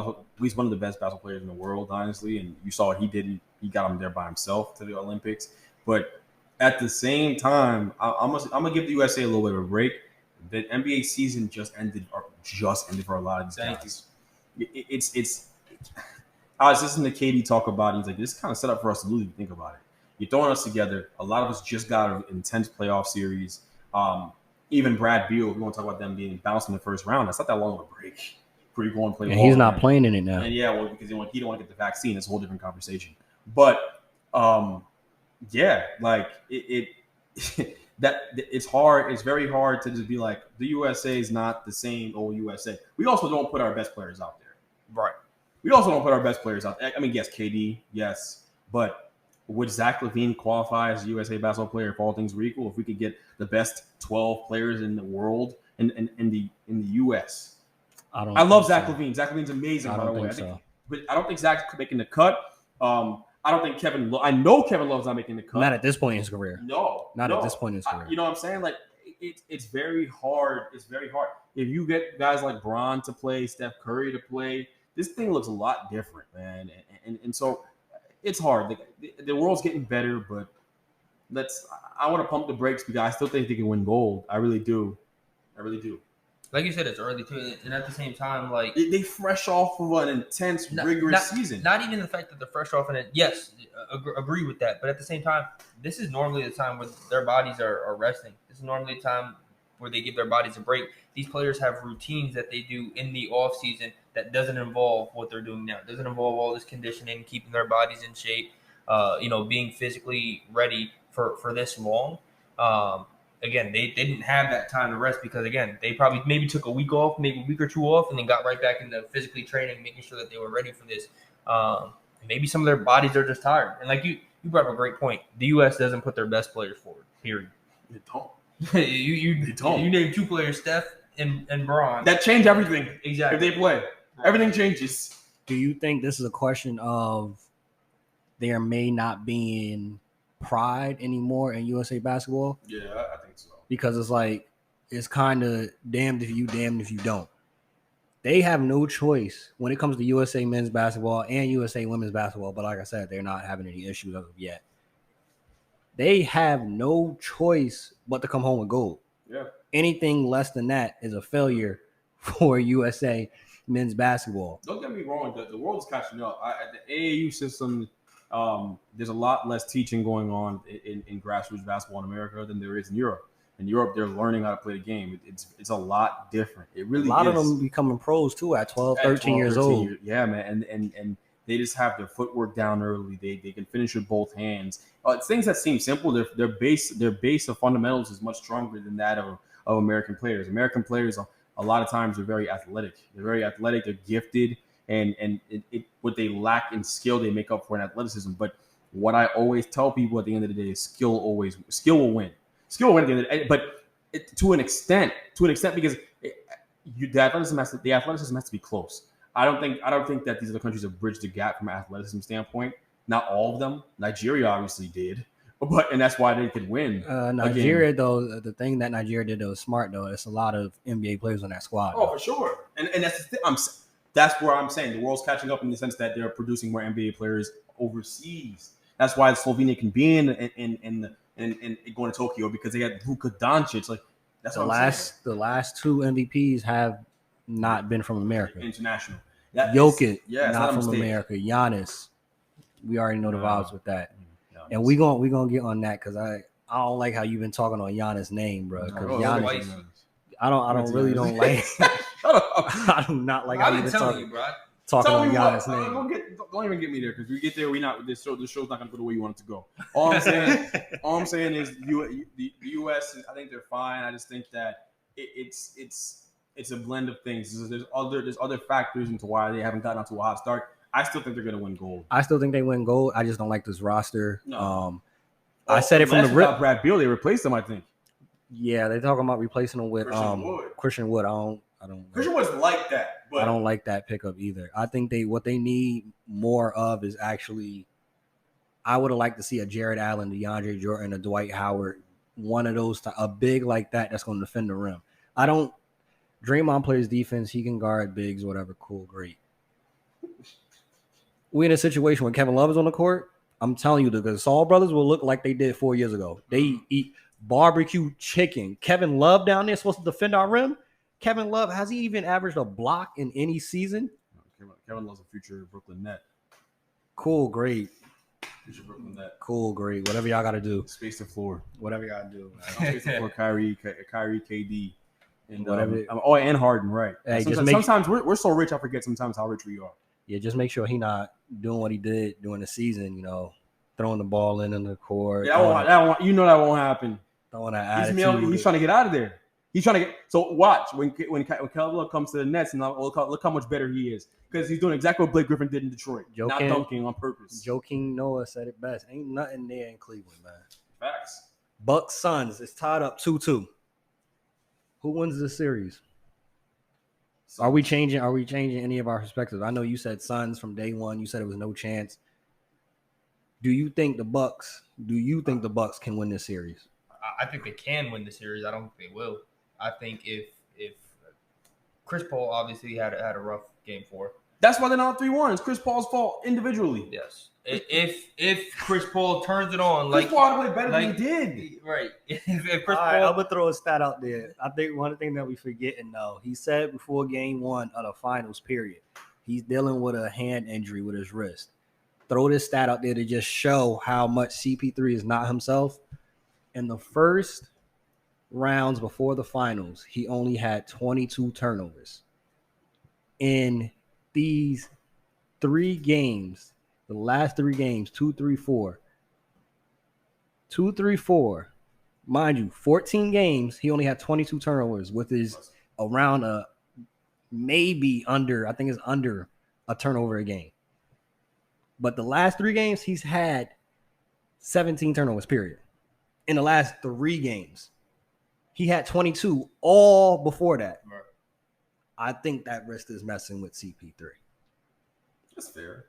basketball players in the world, honestly. And you saw what he did. He got him there by himself to the Olympics. But at the same time, I'm gonna give the USA a little bit of a break. The NBA season just ended for a lot of these guys. I was listening to KD talk about it. He's like, this is kind of set up for us to lose if you think about it. You're throwing us together. A lot of us just got an intense playoff series. Even Brad Beal, if we want to talk about them being bounced in the first round, that's not that long of a break. Pretty going to play. And he's not playing in it now. And yeah, well, because he don't want to get the vaccine. It's a whole different conversation. But yeah, like that it's hard. It's very hard to just be like, the USA is not the same old USA. We also don't put our best players out there. Right. We also don't put our best players out there. I mean, yes, KD, yes, but would Zach LaVine qualify as a USA basketball player if all things were equal? If we could get the best 12 players in the world in the US? I love Zach LaVine. Zach LaVine's amazing, by the way. But I don't think Zach's making the cut. I don't think Kevin. I know Kevin Love's not making the cut. Not at this point in his career. Not at this point in his career. You know what I'm saying? Like, it's very hard. It's very hard. If you get guys like Bron to play, Steph Curry to play, this thing looks a lot different, man. And so it's hard. The world's getting better, but I want to pump the brakes because I still think they can win gold. I really do. Like you said, it's early too, and at the same time, like they fresh off of an intense, rigorous season. Not even the fact that they're fresh off in it. Yes, agree with that. But at the same time, this is normally the time where their bodies are resting. This is normally the time where they give their bodies a break. These players have routines that they do in the off season that doesn't involve what they're doing now. It doesn't involve all this conditioning, keeping their bodies in shape, being physically ready for this long. Again, they didn't have that time to rest because, again, they probably maybe took a week off, maybe a week or two off, and then got right back into physically training, making sure that they were ready for this. Maybe some of their bodies are just tired. And like you brought up a great point. The U.S. doesn't put their best players forward, period. They don't. you don't. You name 2 players, Steph and Braun. That change everything. Exactly. If they play, everything changes. Do you think this is a question of there may not being pride anymore in USA basketball? Yeah, I think so. Because it's like it's kind of damned if you, damned if you don't. They have no choice when it comes to USA men's basketball and USA women's basketball. But like I said, they're not having any issues as of yet. They have no choice but to come home with gold. Yeah. Anything less than that is a failure for USA men's basketball. Don't get me wrong. The world is catching up. The AAU system, there's a lot less teaching going on in grassroots basketball in America than there is in Europe. In Europe, they're learning how to play the game. It's a lot different. It really is. A lot of them becoming pros too at 12, 13 years old. Yeah, man. And they just have their footwork down early. They can finish with both hands. Things that seem simple, their base of fundamentals is much stronger than that of American players. American players, a lot of times, are very athletic. They're very athletic. They're gifted, and what they lack in skill, they make up for in athleticism. But what I always tell people at the end of the day is skill will win. Skill will win at the end of the day, but to an extent, because the athleticism has to be close. I don't think that these other countries have bridged the gap from an athleticism standpoint. Not all of them. Nigeria obviously did, and that's why they could win. Nigeria, though, the thing that Nigeria did that was smart, though, it's a lot of NBA players on that squad. Oh, for sure. And that's the thing. That's where I'm saying the world's catching up in the sense that they're producing more NBA players overseas. That's why Slovenia can be in going to Tokyo, because they got Luka Doncic. Like that's the last 2 MVPs have not been from America. International. Jokic, not from America. Giannis, we already know the vibes with that. And we gonna get on that because I don't like how you've been talking on Giannis' name, bro. Because Giannis, I don't like. I do not like how you've been talking on Giannis' name. Don't even get me there, because we get there, this show's not gonna go the way you want it to go. All I'm saying is the U.S. I think they're fine. I just think that it's a blend of things. There's other factors into why they haven't gotten off to a hot start. I still think they're gonna win gold. I still think they win gold. I just don't like this roster. No. I said it from the rip. Brad Beal, they replaced him, I think. Yeah, they're talking about replacing him with Christian Wood. I don't. Christian Wood's like that, but I don't like that pickup either. I think what they need more of is actually. I would have liked to see a Jared Allen, DeAndre Jordan, a Dwight Howard, one of those, a big like that's going to defend the rim. Draymond plays defense. He can guard bigs, whatever. Cool, great. We in a situation when Kevin Love is on the court. I'm telling you, the Gasol brothers will look like they did 4 years ago. They eat barbecue chicken. Kevin Love down there supposed to defend our rim. Kevin Love, has he even averaged a block in any season? Kevin Love's a future Brooklyn Net. Cool, great. Future Brooklyn Net. Cool, great. Whatever y'all got to do. Space the floor. Whatever y'all got to do. Space the floor, Kyrie, KD. And whatever. And Harden, right? Hey, sometimes we're so rich, I forget sometimes how rich we are. Yeah, just make sure he not doing what he did during the season. Throwing the ball in the court. Yeah, that won't happen. Throwing that attitude. He's trying to get out of there. He's trying to get. So watch when Kevin Love comes to the Nets, and look how much better he is, because he's doing exactly what Blake Griffin did in Detroit, not dunking on purpose. Joakim Noah said it best. Ain't nothing there in Cleveland, man. Facts. Bucks Suns. It's tied up 2-2. Who wins this series? Are we changing any of our perspectives? I know you said Suns from day one. You said it was no chance. Do you think the Bucks can win this series? I think they can win the series. I don't think they will. I think if Chris Paul obviously had a rough game 4. That's why they're not 3-1. It's Chris Paul's fault individually. Yes. If Chris Paul turns it on, Chris Paul played better than he did. Right. If Chris Paul, I'm gonna throw a stat out there. I think one thing that we forgetting though, he said before game 1 of the finals period, he's dealing with a hand injury with his wrist. Throw this stat out there to just show how much CP3 is not himself. In the first rounds before the finals, he only had 22 turnovers. In these 3 games, the last 3 games, 2, 3, 4. 2, 3, 4. Mind you, 14 games, he only had 22 turnovers, with his around maybe under, I think it's under a turnover a game. But the last 3 games, he's had 17 turnovers, period. In the last 3 games. He had 22 all before that. Right. I think that wrist is messing with CP3. That's fair.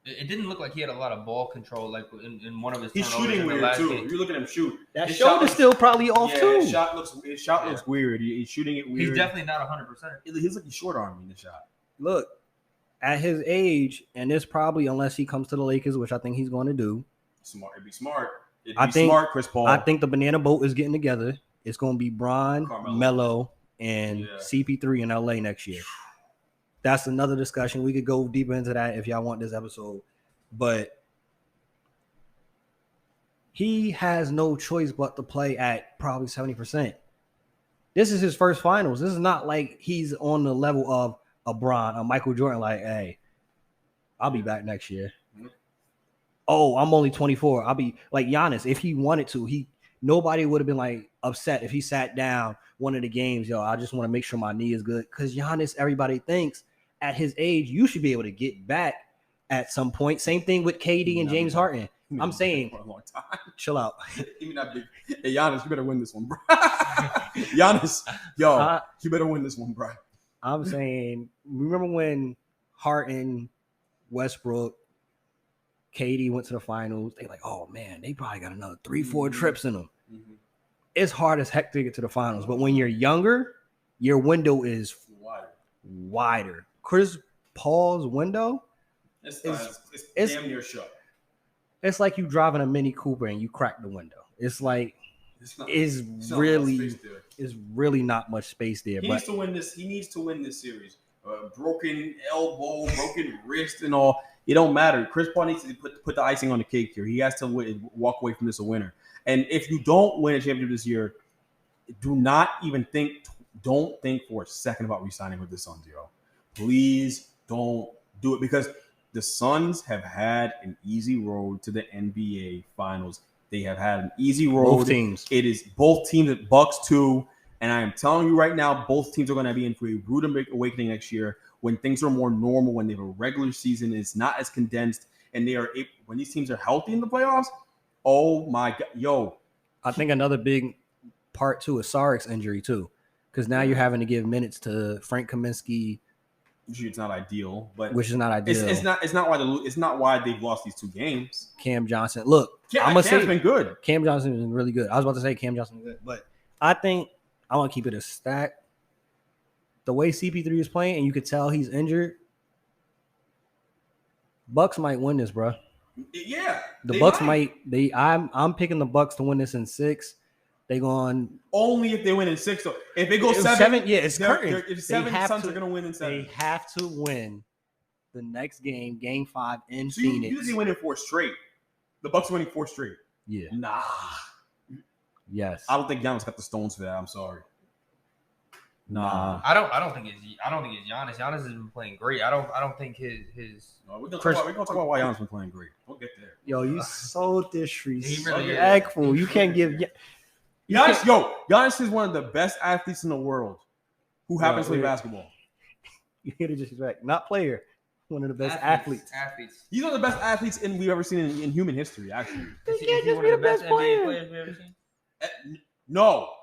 It didn't look like he had a lot of ball control, like in one of his. He's turnovers shooting in the weird last too. game. You look at him shoot. That His shoulder's shot still probably off yeah, too. His shot looks weird. He's shooting it weird. He's definitely not 100%. He's looking short arm in the shot. Look, at his age, and this probably unless he comes to the Lakers, which I think he's going to do. Smart. It'd be smart. Smart, Chris Paul. I think the banana boat is getting together. It's going to be Bron, Melo, and CP3 in LA next year. That's another discussion. We could go deeper into that if y'all want this episode. But he has no choice but to play at probably 70%. This is his first finals. This is not like he's on the level of a Bron, a Michael Jordan, like, hey, I'll be back next year. Oh, I'm only 24. I'll be like Giannis. If he wanted to, nobody would have been like upset if he sat down one of the games. Yo, I just want to make sure my knee is good. Because Giannis, everybody thinks at his age, you should be able to get back at some point. Same thing with KD and James Harden. I'm saying, for a long time. Chill out. Even that big. Hey, Giannis, you better win this one, bro. Giannis, yo, you better win this one, bro. I'm saying, remember when Harden, Westbrook, KD went to the finals? They like, oh man, they probably got another 3-4 trips in them. Mm-hmm. It's hard as heck to get to the finals, but when you're younger, your window is wider. Chris Paul's window it's it's damn near shut. It's like you driving a Mini Cooper and you crack the window. It's like it's really not much space there. He needs to win this. He needs to win this series. Broken elbow, broken wrist, and all. It don't matter. Chris Paul needs to put the icing on the cake here. He has to walk away from this a winner. And if you don't win a championship this year, don't think for a second about re-signing with the Suns, yo. Please don't do it, because the Suns have had an easy road to the NBA Finals. They have had an easy road. Both teams. It is both teams at Bucks too. And I am telling you right now, both teams are going to be in for a rude awakening next year when things are more normal, when they have a regular season, it's not as condensed, and when these teams are healthy in the playoffs. Oh my God, yo! I think another big part too is Sarik's injury too, because now you're having to give minutes to Frank Kaminsky. It's not ideal, but which is not ideal. It's not why they've lost these 2 games. Cam Johnson, look, I'm gonna say Cam's been good. Cam Johnson has been really good. I was about to say Cam Johnson is good, but I think I want to keep it a stack. The way CP3 is playing, and you could tell he's injured, Bucks might win this, bro. Yeah, the Bucks might. I'm picking the Bucks to win this in 6. They going only if they win in 6. Though. If they go 7, yeah, it's curtain. If 7, Suns are gonna win in 7. They have to win the next game, Game 5 in so Phoenix. You usually win in 4 straight. The Bucks are winning 4 straight. Yeah. Nah. Yes. I don't think Giannis got the stones for that. I'm sorry. Nah. I don't think it's Giannis. Giannis has been playing great. I don't think his. We're gonna talk about why Giannis been playing great. We'll get there. Yo, you so disrespectful. Really you can't give. Giannis is one of the best athletes in the world who happens to play basketball. You hear the disrespect. Not player. One of the best athletes. He's one of the best athletes we've ever seen in human history, actually. He can't just be the best player. players we've ever seen? No.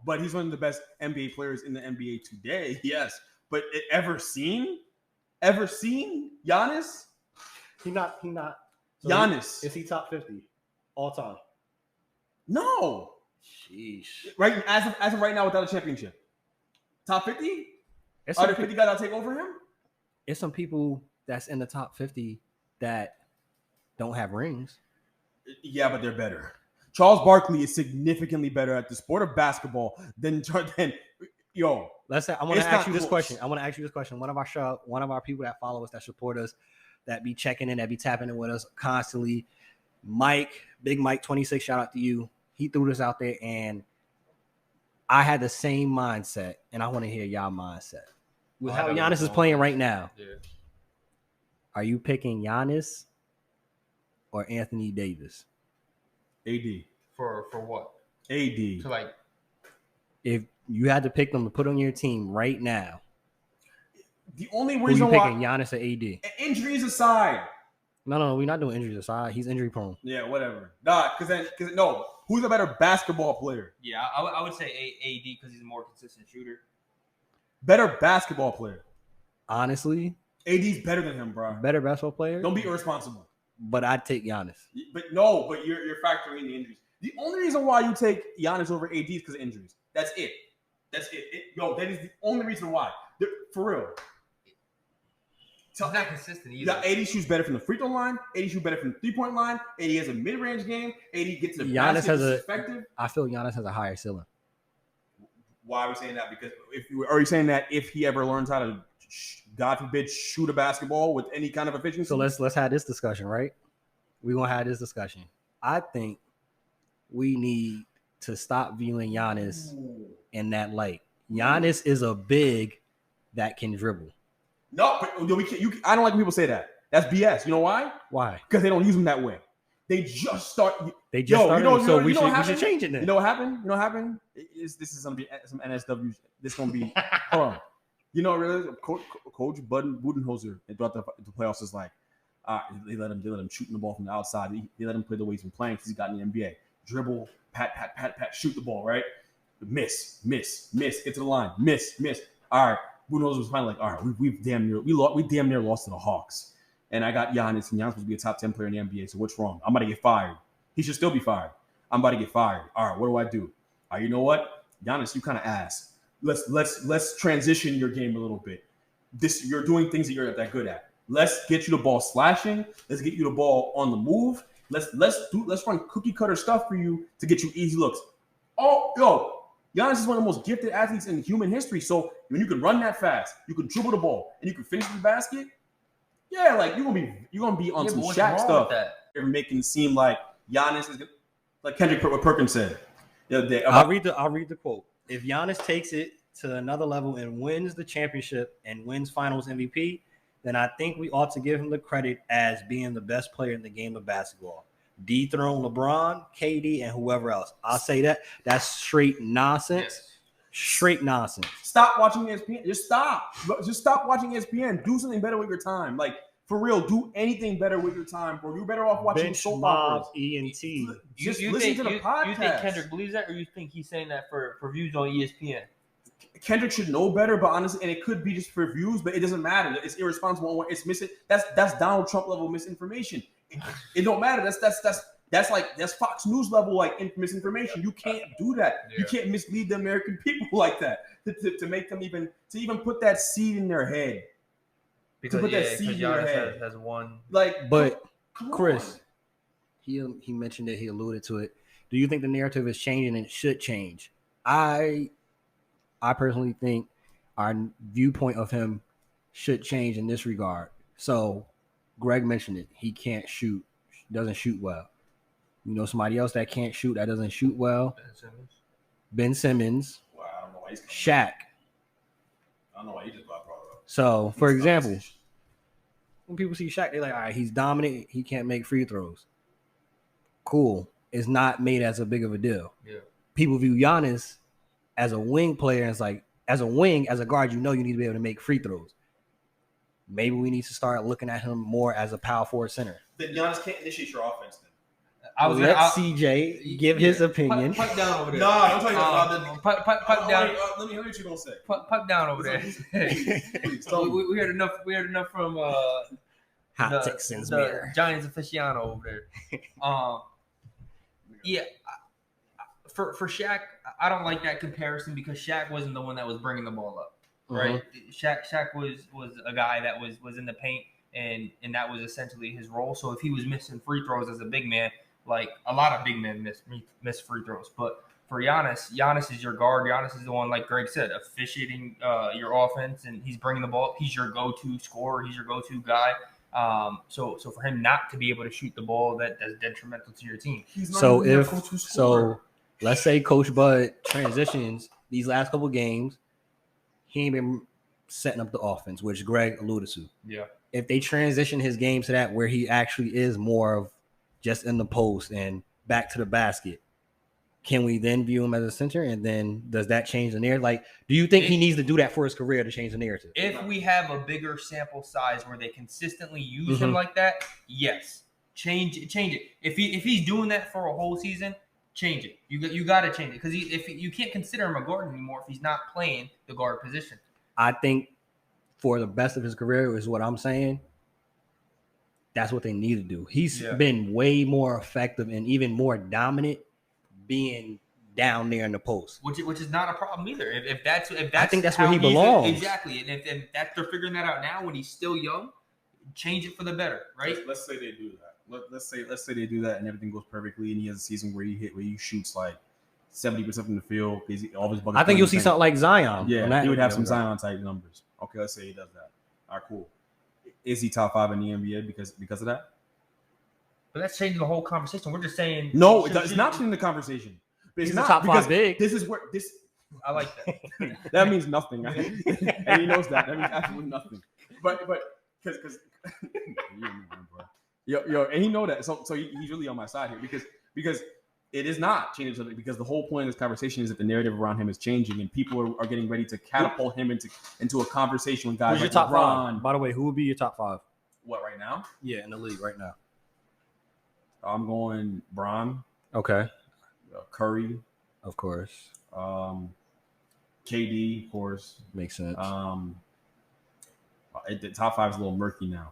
But he's one of the best NBA players in the NBA today. Yes. But ever seen? Giannis? He not. So Giannis. Is he top 50 all time? No. Sheesh. Right as of right now, without a championship. Top 50? Are there 50 guys that'll take over him? It's some people that's in the top 50 that don't have rings. Yeah, but they're better. Charles Barkley is significantly better at the sport of basketball than yo. Let's say I want to ask you this question. One of our people that follow us, that support us, that be checking in, that be tapping in with us constantly. Mike, Big Mike 26, shout out to you. He threw this out there, and I had the same mindset, and I want to hear y'all mindset. With how Giannis is playing right now. Yeah. Are you picking Giannis or Anthony Davis? AD. For what? AD. To like, if you had to pick them to put on your team right now, the only who reason you picking, Giannis or AD? Injuries aside. No, we're not doing injuries aside. He's injury prone. Yeah, whatever. Nah, because Who's a better basketball player? Yeah, I would say AD because he's a more consistent shooter. Better basketball player. Honestly, AD's better than him, bro. better basketball player. Don't be irresponsible. But I'd take Giannis. But you're factoring in the injuries. The only reason why you take Giannis over AD is because of injuries. That's it. That is the only reason why. For real. He's not consistent either. Yeah, AD shoots better from the free throw line. AD shoots better from the 3-point line. AD has a mid-range game. AD gets to the Giannis basket. has Effective. I feel Giannis has a higher ceiling. Why are we saying that? Because are you saying that if he ever learns how to, God forbid, shoot a basketball with any kind of efficiency? So let's have this discussion, right? We're gonna have this discussion. I think we need to stop viewing Giannis in that light. Giannis is a big that can dribble. No, but we can't. I don't like when people say that. That's BS. You know why? Why? Because they don't use him that way. They just start. They just started. So we should change it then. You know what happened? You know what happened? This is gonna be some NSW. This is gonna be. Hold on. You know, really, Coach Budenholzer throughout the playoffs is like, they let him shooting the ball from the outside. They let him play the way he's been playing since he got in the NBA. Dribble, pat, shoot the ball, right? Miss, get to the line, miss. All right, Budenholzer was finally like, all right, we damn near lost to the Hawks, and I got Giannis, and Giannis supposed to be a top 10 player in the NBA. So what's wrong? I'm about to get fired. He should still be fired. I'm about to get fired. All right, what do I do? All right, you know what, Giannis, you kind of ass. Let's transition your game a little bit. You're doing things that you're not that good at. Let's get you the ball slashing. Let's get you the ball on the move. Let's run cookie cutter stuff for you to get you easy looks. Oh, yo, Giannis is one of the most gifted athletes in human history. So when you can run that fast, you can dribble the ball, and you can finish the basket. Yeah, like you're gonna be on some Shaq stuff. You're making it seem like Giannis is like Kendrick Perkins said. I'll read the quote. If Giannis takes it to another level and wins the championship and wins Finals MVP, then I think we ought to give him the credit as being the best player in the game of basketball. Dethrone LeBron, KD, and whoever else. I'll say that. That's straight nonsense. Yes. Straight nonsense. Stop watching ESPN. Just stop. Just stop watching ESPN. Do something better with your time. Like, for real, do anything better with your time, bro. You're better off watching soap operas. ENT. Just listen to the podcast. You think Kendrick believes that, or you think he's saying that for views on ESPN? Kendrick should know better, but honestly, and it could be just for views, but it doesn't matter. It's irresponsible. It's missing. That's Donald Trump level misinformation. It don't matter. That's Fox News level like misinformation. You can't do that. Yeah. You can't mislead the American people like that to make them even put that seed in their head. Because Giannis has won. Like, but Chris, he mentioned it. He alluded to it. Do you think the narrative is changing and it should change? I personally think our viewpoint of him should change in this regard. So, Greg mentioned it. He can't shoot. Doesn't shoot well. You know somebody else that can't shoot, that doesn't shoot well? Ben Simmons. Wow, I don't know why he's coming. Shaq. I don't know why he just got brought up. So, for example, when people see Shaq, they're like, all right, he's dominant. He can't make free throws. Cool. It's not made as a big of a deal. Yeah. People view Giannis as a wing player. And it's like, as a wing, as a guard, you know you need to be able to make free throws. Maybe we need to start looking at him more as a power forward center. Then Giannis can't initiate your offense then. Let CJ give his opinion. Pipe down over there. No, don't tell you that. Pipe down. Let me hear what you're gonna say. Pipe down over there. Please, we heard enough. We heard enough from Hot Texans the Giants aficionado over there. Yeah. For Shaq, I don't like that comparison because Shaq wasn't the one that was bringing the ball up, right? Shaq was a guy that was in the paint, and that was essentially his role. So if he was missing free throws as a big man, like a lot of big men miss free throws, but for Giannis is your guard. Giannis is the one, like Greg said, officiating your offense, and he's bringing the ball. He's your go-to scorer. He's your go-to guy. So for him not to be able to shoot the ball, that's detrimental to your team. So let's say Coach Bud transitions these last couple games, he ain't been setting up the offense, which Greg alluded to. Yeah. If they transition his game to that where he actually is more of just in the post and back to the basket, can we then view him as a center? And then does that change the narrative? Like, do you think he needs to do that for his career to change the narrative? If we have a bigger sample size where they consistently use him like that, yes. Change it. If he's doing that for a whole season, change it. You got to change it because if you can't consider him a guard anymore if he's not playing the guard position. I think for the best of his career is what I'm saying. That's what they need to do. He's been way more effective and even more dominant being down there in the post, which is not a problem either. If that's I think that's where he belongs. Exactly, and if that they're figuring that out now when he's still young, change it for the better, right? Let's say they do that. Let's say they do that and everything goes perfectly and he has a season where he shoots like 70% from the field. I think you'll see something like Zion. Yeah, he would have some Zion type numbers. Okay, let's say he does that. All right, cool. Is he top 5 in the NBA because of that? But that's changing the whole conversation. We're just saying no, it's not changing the conversation. He's not top 5 big. This is where this. I like that. That means nothing, and he knows that. That means absolutely nothing. But because yo, and he know that. So he's really on my side here because it is not changing something. Because the whole point of this conversation is that the narrative around him is changing, and people are getting ready to catapult him into a conversation with guys Who's like your top LeBron. 5? By the way, who would be your top 5? What right now? Yeah, in the league right now. I'm going Bron. Okay. Curry, of course. KD, of course. Makes sense. The top 5 is a little murky now.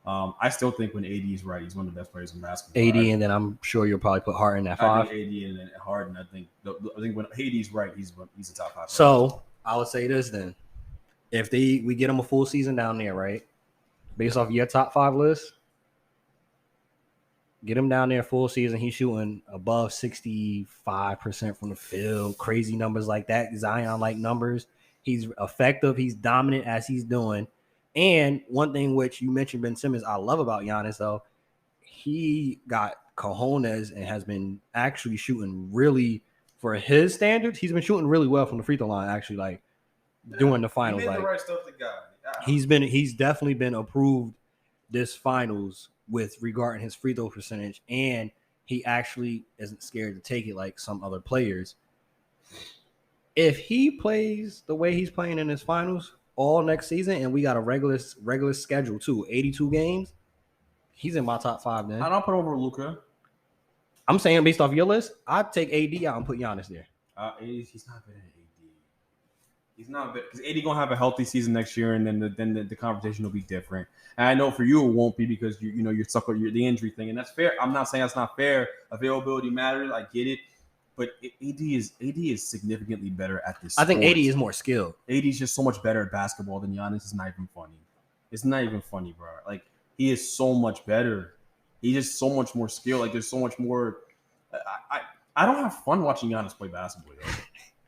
I still think when AD is right, he's one of the best players in basketball. AD, and then I'm sure you'll probably put Harden in that 5. I think AD and then Harden. I think when AD's right, he's a top 5 player. So I would say this then: if we get him a full season down there, right, based off your top 5 list. Get him down there full season. He's shooting above 65% from the field. Crazy numbers like that. Zion-like numbers. He's effective. He's dominant as he's doing. And one thing which you mentioned, Ben Simmons, I love about Giannis, though, he got cojones and has been actually shooting really, for his standards, he's been shooting really well from the free throw line, actually, like, during the finals. He made like, the right stuff to God. He's definitely been approved this finals with regarding his free throw percentage, and he actually isn't scared to take it like some other players. If he plays the way he's playing in his finals all next season, and we got a regular schedule too, 82 games, he's in my top 5 then. I don't put over Luka. I'm saying based off your list, I'd take AD out and put Giannis there. He's not better than AD. He's not better because AD gonna have a healthy season next year, and then the conversation will be different. And I know for you it won't be because you're stuck with the injury thing, and that's fair. I'm not saying that's not fair. Availability matters. I get it, but AD is significantly better at this. I think AD is more skilled. AD is just so much better at basketball than Giannis. It's not even funny. It's not even funny, bro. Like he is so much better. He's just so much more skilled. Like there's so much more. I don't have fun watching Giannis play basketball. Yo.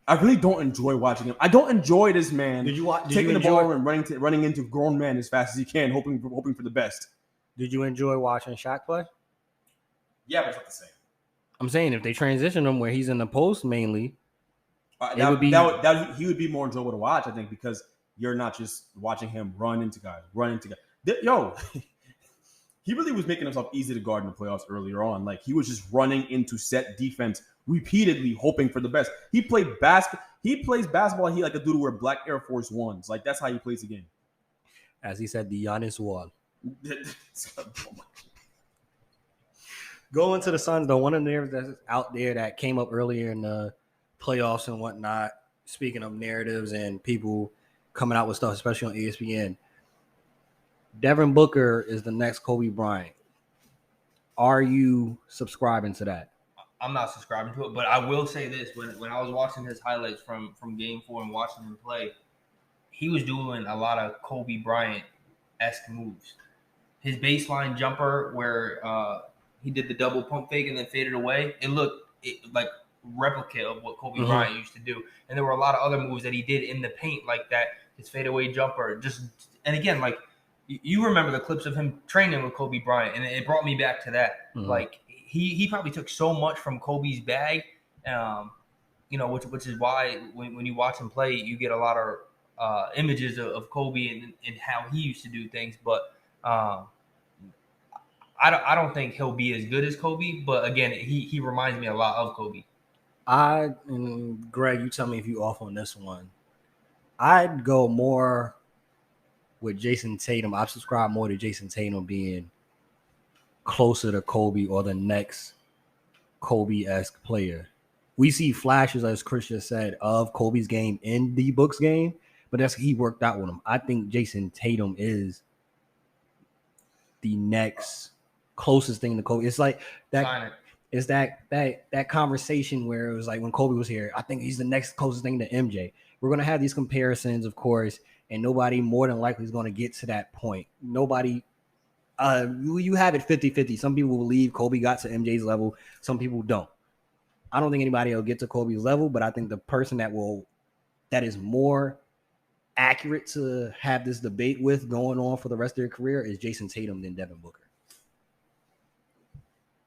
I really don't enjoy watching him. I don't enjoy this man taking the ball and running into grown men as fast as he can, hoping for the best. Did you enjoy watching Shaq play? Yeah, but it's not the same. I'm saying if they transition him where he's in the post mainly, he would be more enjoyable to watch, I think, because you're not just watching him run into guys. Yo, he really was making himself easy to guard in the playoffs earlier on. Like he was just running into set defense repeatedly, hoping for the best. He plays basketball. He like a dude who wear black Air Force Ones. Like that's how he plays the game. As he said, the Giannis wall. Going to the Suns, though, one of the narratives that's out there that came up earlier in the playoffs and whatnot. Speaking of narratives and people coming out with stuff, especially on ESPN, Devin Booker is the next Kobe Bryant. Are you subscribing to that? I'm not subscribing to it, but I will say this: when I was watching his highlights from Game 4 and watching him play, he was doing a lot of Kobe Bryant-esque moves. His baseline jumper, where he did the double pump fake and then faded away, it looked like replica of what Kobe Bryant used to do. And there were a lot of other moves that he did in the paint like that. His fadeaway jumper, and again, like you remember the clips of him training with Kobe Bryant, and it brought me back to that. Like. He probably took so much from Kobe's bag, which is why when you watch him play, you get a lot of images of Kobe and how he used to do things. But I don't think he'll be as good as Kobe. But again, he reminds me a lot of Kobe. And Greg, you tell me if you off on this one. I'd go more with Jason Tatum. I subscribe more to Jason Tatum being closer to Kobe or the next Kobe-esque player. We see flashes, as Chris just said, of Kobe's game in the Book's game, but that's he worked out with him. I think Jason Tatum is the next closest thing to Kobe. It's like that. It's that conversation where it was like when Kobe was here. I think he's the next closest thing to MJ. We're gonna have these comparisons, of course, and nobody more than likely is gonna get to that point. Nobody. You have it 50-50. Some people believe Kobe got to MJ's level. Some people don't. I don't think anybody will get to Kobe's level, but I think the person that is more accurate to have this debate with going on for the rest of their career is Jason Tatum than Devin Booker.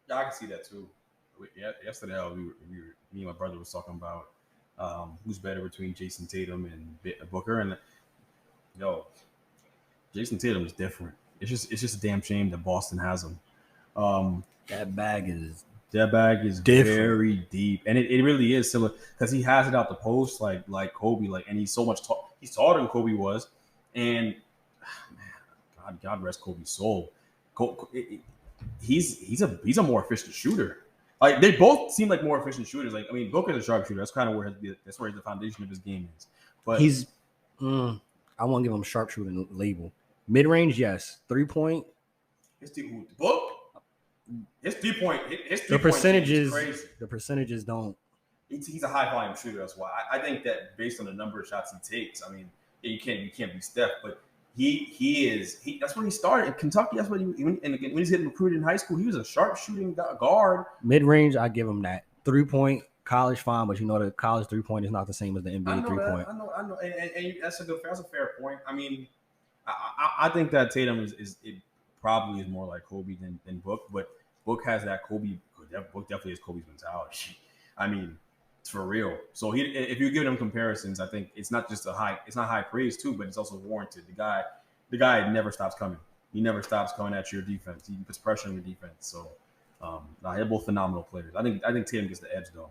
Yeah, I can see that too. Yesterday, me and my brother was talking about who's better between Jason Tatum and Booker, and Jason Tatum is different. It's just a damn shame that Boston has him. That bag is different. Very deep, and it really is similar because he has it out the post like Kobe, and he's so much he's taller than Kobe was, and man, God rest Kobe's soul. He's a more efficient shooter. Like they both seem like more efficient shooters. Like I mean, Booker's a sharpshooter. That's kind of where the foundation of his game is. But I won't give him sharpshooting label. Mid range, yes. 3-point. His 3-point. The percentages. Crazy. The percentages don't. He's a high volume shooter. That's why I think that based on the number of shots he takes, I mean, you can't be Steph, but he is. That's when he started in Kentucky. That's when when he's getting recruited in high school. He was a sharp shooting guard. Mid range, I give him that. 3-point. College fine, but you know the college 3-point is not the same as the NBA 3-point. I know, and that's a fair point. I mean, I think that Tatum is probably is more like Kobe than Book, but Book has that Kobe. Book definitely has Kobe's mentality. I mean, it's for real. So if you give him comparisons, I think it's not high praise too, but it's also warranted. The guy never stops coming. He never stops coming at your defense. He puts pressure on your defense. So, they're both phenomenal players. I think Tatum gets the edge though.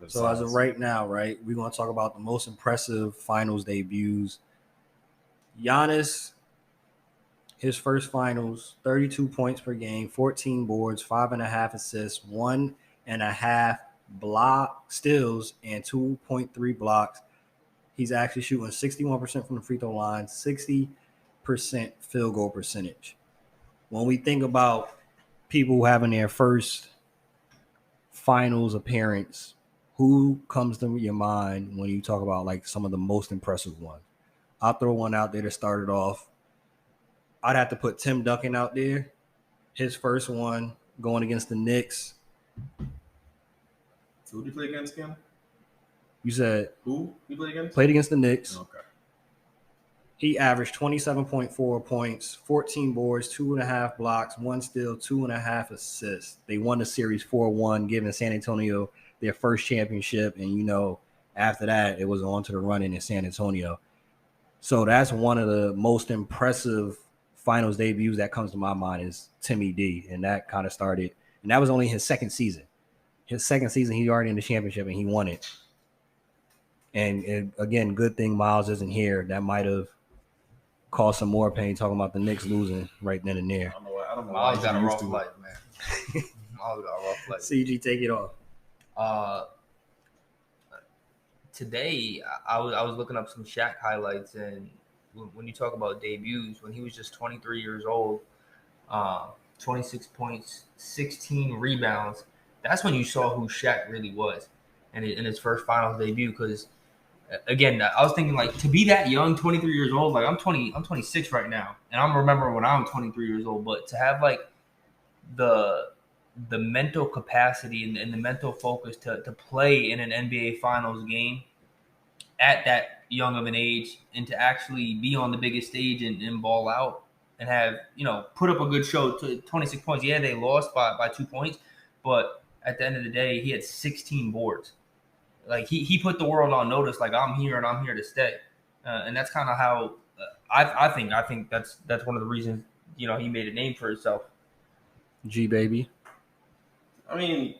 So as of right now, right, we're going to talk about the most impressive finals debuts. Giannis, his first finals, 32 points per game, 14 boards, 5.5 assists, 1.5 block steals, and 2.3 blocks. He's actually shooting 61% from the free throw line, 60% field goal percentage. When we think about people having their first finals appearance, who comes to your mind when you talk about like some of the most impressive ones? I'll throw one out there to start it off. I'd have to put Tim Duncan out there. His first one going against the Knicks. Who did he play against again? You said who he played against? Played against the Knicks. Okay. He averaged 27.4 points, 14 boards, 2.5 blocks, 1 steal, 2.5 assists. They won the series 4-1, giving San Antonio their first championship. And, after that, it was on to the run-in in San Antonio. So that's one of the most impressive finals debuts that comes to my mind is Timmy D. And that kind of started. And that was only his second season. His second season, he already in the championship, and he won it. And again, good thing Miles isn't here. That might have caused some more pain talking about the Knicks losing right then and there. I don't know. Miles got a rough life, man. Miles got a rough life. CG, take it off. Today, I was looking up some Shaq highlights, and when you talk about debuts, when he was just 23 years old, 26 points, 16 rebounds, that's when you saw who Shaq really was, and in his first finals debut. Because again, I was thinking like to be that young, 23 years old, like I'm 26 right now, and I'm remembering when I'm 23 years old, but to have like the mental capacity and the mental focus to play in an NBA Finals game at that young of an age and to actually be on the biggest stage and ball out and have, put up a good show to 26 points. Yeah, they lost by 2 points, but at the end of the day, he had 16 boards. Like he put the world on notice, like I'm here and I'm here to stay. And that's kind of how I think that's one of the reasons, he made a name for himself. G baby. I mean,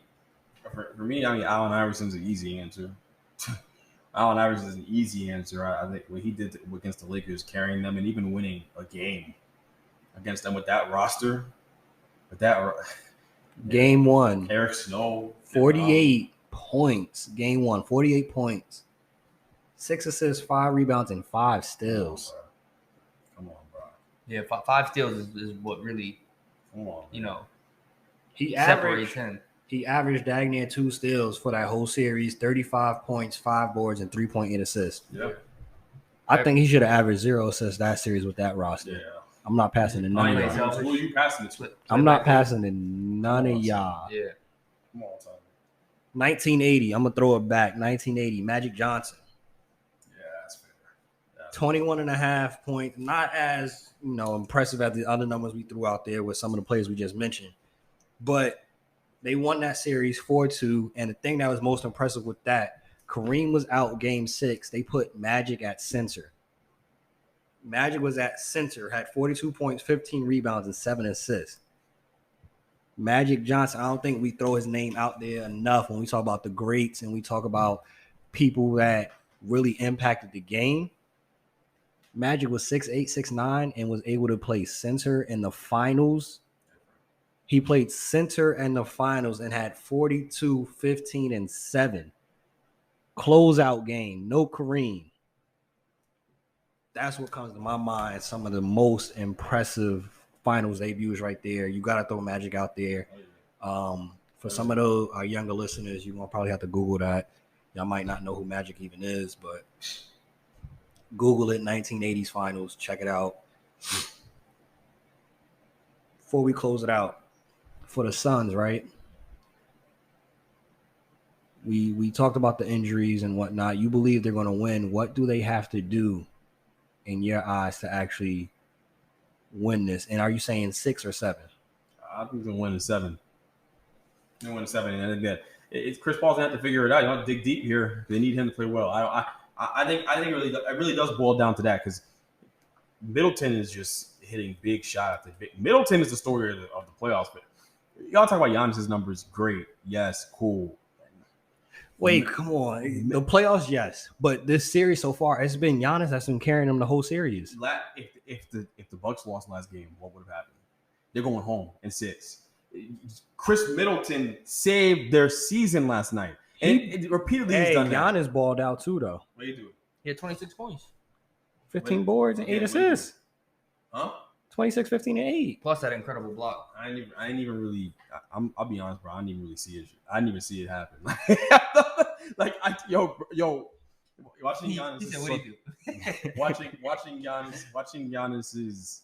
for me, Allen Iverson's an easy answer. Allen Iverson is an easy answer. I think what he did against the Lakers, carrying them and even winning a game against them with that roster, Game 1. Eric Snow. 48 points. Game 1. 48 points. 6 assists, 5 rebounds, and 5 steals. Come on, bro. Yeah, 5 steals is what really, Come on. He separates averaged him. He averaged dang near 2 steals for that whole series, 35 points, 5 boards, and 3.8 assists. Yeah. I think he should have averaged 0 assists that series with that roster. Yeah. I'm not passing to none of y'all. Who are you passing it to? I'm not passing to none of y'all. Yeah. Come on, Tommy. 1980. I'm going to throw it back. 1980. Magic Johnson. Yeah, that's fair. 21 and a half points. Not as, impressive as the other numbers we threw out there with some of the players we just mentioned. But they won that series 4-2. And the thing that was most impressive with that, Kareem was out game 6. They put Magic at center. Magic was at center, had 42 points, 15 rebounds, and 7 assists. Magic Johnson, I don't think we throw his name out there enough when we talk about the greats and we talk about people that really impacted the game. Magic was 6'8", 6'9", and was able to play center in the finals. He played center in the finals and had 42, 15, and 7. Closeout game, no Kareem. That's what comes to my mind. Some of the most impressive finals debuts right there. You got to throw Magic out there. For some of those our younger listeners, you're going to probably have to Google that. Y'all might not know who Magic even is, but Google it, 1980s finals. Check it out. Before we close it out, for the Suns, right? We talked about the injuries and whatnot. You believe they're going to win. What do they have to do in your eyes to actually win this? And are you saying 6 or 7? I think they're going to win in 7. They're going to win in 7. And again, it's Chris Paul's going to have to figure it out. You have to dig deep here. They need him to play well. I think it really does boil down to that because Middleton is just hitting big shot after big. Middleton is the story of the playoffs. But y'all talk about Giannis' numbers. Great. Yes. Cool. Wait, come on. The playoffs, yes. But this series so far, it's been Giannis that's been carrying them the whole series. If the Bucks lost last game, what would have happened? They're going home in 6. Chris Middleton saved their season last night. And repeatedly he's done that. Giannis balled out too, though. What do you do? He had 26 points. 15 boards and 8 assists. Huh? 26, 15, and 8. Plus that incredible block. I didn't even really. I'll be honest, bro. I didn't even really see it. I didn't even see it happen. Watching Giannis. He said, "What do you do?" watching Giannis's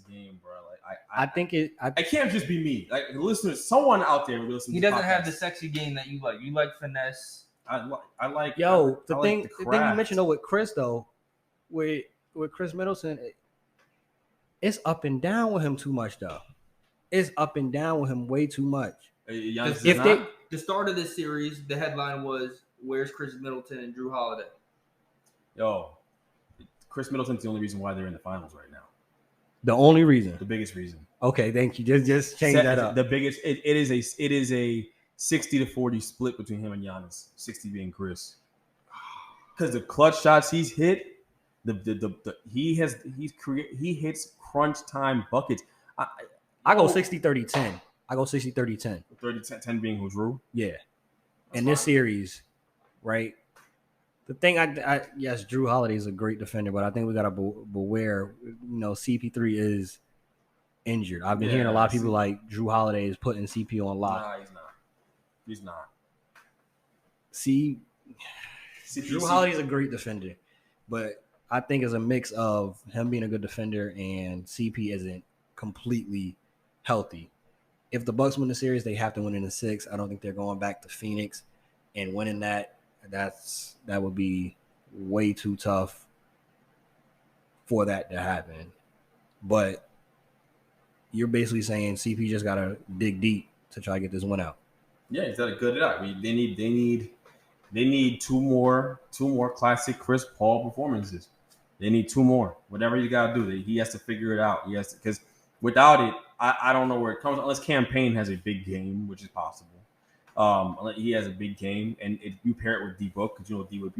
game, bro. Like I think it. It can't just be me. Like listeners, someone out there who listens. He doesn't have the sexy game that you like. You like finesse. I like. The thing you mentioned though with Chris with Chris Middleton. It's up and down with him too much, though. It's up and down with him way too much. The start of this series, the headline was, "Where's Chris Middleton and Drew Holiday?" Yo, Chris Middleton's the only reason why they're in the finals right now. The only reason. The biggest reason. Okay, thank you. Just change that up. The biggest. It is a 60-40 split between him and Giannis. 60 being Chris. Because the clutch shots he's hit. He hits crunch time buckets. I go 60-30-10. I go 60-30-10. 30-10 being who, Drew? Yeah. In this series, right? The thing yes, Drew Holiday is a great defender, but I think we gotta beware. CP3 is injured. I've been hearing a lot of people like Drew Holiday is putting CP on lock. Nah, he's not. Drew Holiday is a great defender, but I think it's a mix of him being a good defender and CP isn't completely healthy. If the Bucks win the series, they have to win in the 6. I don't think they're going back to Phoenix and winning that. That would be way too tough for that to happen. But you're basically saying CP just gotta dig deep to try to get this one out. Yeah, he's got to gut it out. They need two more classic Chris Paul performances. They need 2 more. Whatever you got to do, he has to figure it out. He has to, because without it, I don't know where it comes. Unless Campaign has a big game, which is possible. He has a big game, and you pair it with D-Book because D-Book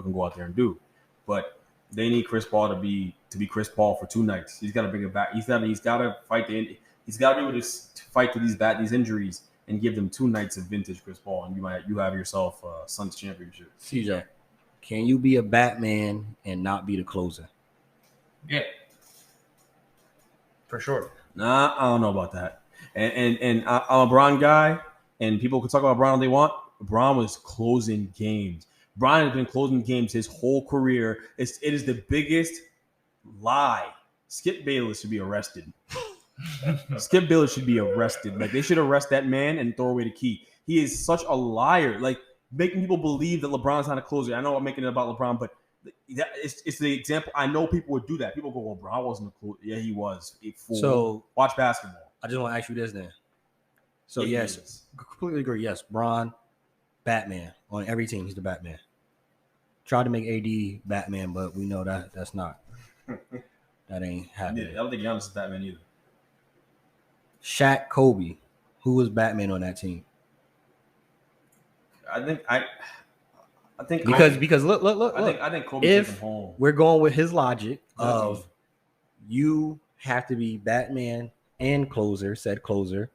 can go out there and do. But they need Chris Paul to be Chris Paul for 2 nights. He's got to bring it back. He's got to fight the He's got to be able to fight through these injuries and give them 2 nights of vintage Chris Paul, and you have yourself a Suns championship. CJ, can you be a Batman and not be the closer? Yeah, for sure. Nah, I don't know about that. And I'm a Bron guy, and people can talk about Bron all they want. Bron was closing games. Bron has been closing games his whole career. It is the biggest lie. Skip Bayless should be arrested. Skip Bayless should be arrested. Like, they should arrest that man and throw away the key. He is such a liar. Like, making people believe that LeBron's not a closer. I know I'm making it about LeBron, but it's the example. I know people would do that. People go, well, LeBron wasn't a closer. Yeah, he was. So watch basketball. I just want to ask you this then. So Yeah, yes, completely agree. Yes, Bron, Batman on every team. He's the Batman. Tried to make AD Batman, but we know that's not. That ain't happening. Yeah, I don't think Giannis is Batman either. Shaq, Kobe, who was Batman on that team? I think Because look. I think Kobe If took him home. we're going with his logic of you have to be Batman and closer, said closer.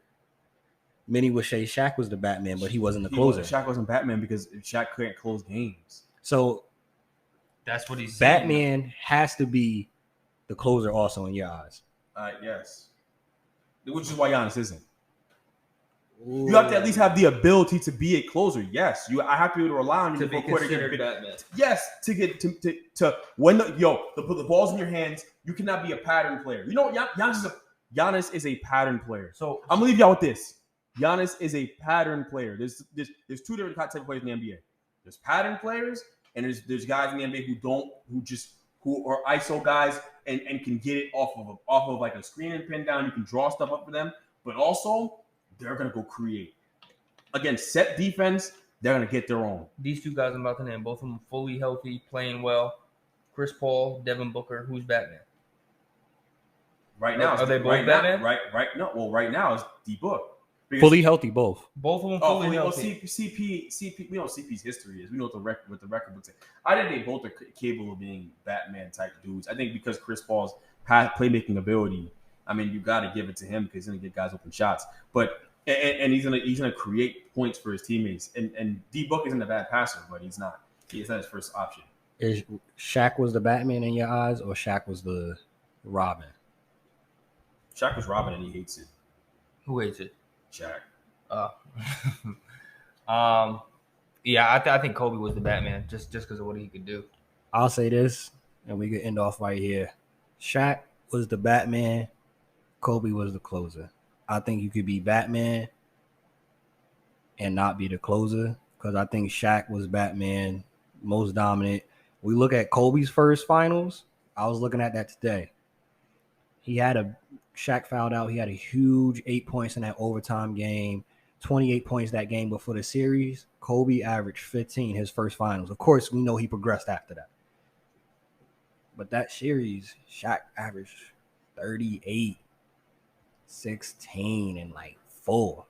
Many would say Shaq was the Batman, but he wasn't the closer. Shaq wasn't Batman because Shaq couldn't close games. So That's what he's saying. Batman has to be the closer also in your eyes. Yes. Which is why Giannis isn't. You have to at least have the ability to be a closer. Yes, I have to be able to rely on you to be considered Batman. Yes, to get to when the ball's in your hands, you cannot be a pattern player. You know, Giannis is a pattern player. So I'm gonna leave y'all with this. Giannis is a pattern player. There's 2 different types of players in the NBA. There's pattern players, and there's guys in the NBA who are ISO guys and can get it off of like a screen and pin down. You can draw stuff up for them, but also they're gonna go create. Again, set defense, they're gonna get their own. These 2 guys I'm about to name, both of them fully healthy, playing well. Chris Paul, Devin Booker, who's Batman? Right now, are they both Batman? Right now it's D Book. Fully healthy, both. Both of them fully healthy. CP, we know what CP's history is. We know what the record books say. I think they both are capable of being Batman type dudes. I think because Chris Paul's playmaking ability, I mean, you got to give it to him because he's gonna get guys open shots. But and he's gonna create points for his teammates. And D Book isn't a bad passer, but he's not. He's not his first option. Is Shaq was the Batman in your eyes, or Shaq was the Robin? Shaq was Robin, and he hates it. Who hates it? Shaq. Yeah, I think Kobe was the Batman just because of what he could do. I'll say this, and we could end off right here. Shaq was the Batman. Kobe was the closer. I think you could be Batman and not be the closer because I think Shaq was Batman, most dominant. We look at Kobe's first finals. I was looking at that today. Shaq fouled out. He had a huge 8 points in that overtime game, 28 points that game before the series. Kobe averaged 15 his first finals. Of course, we know he progressed after that. But that series, Shaq averaged 38, 16, and 4.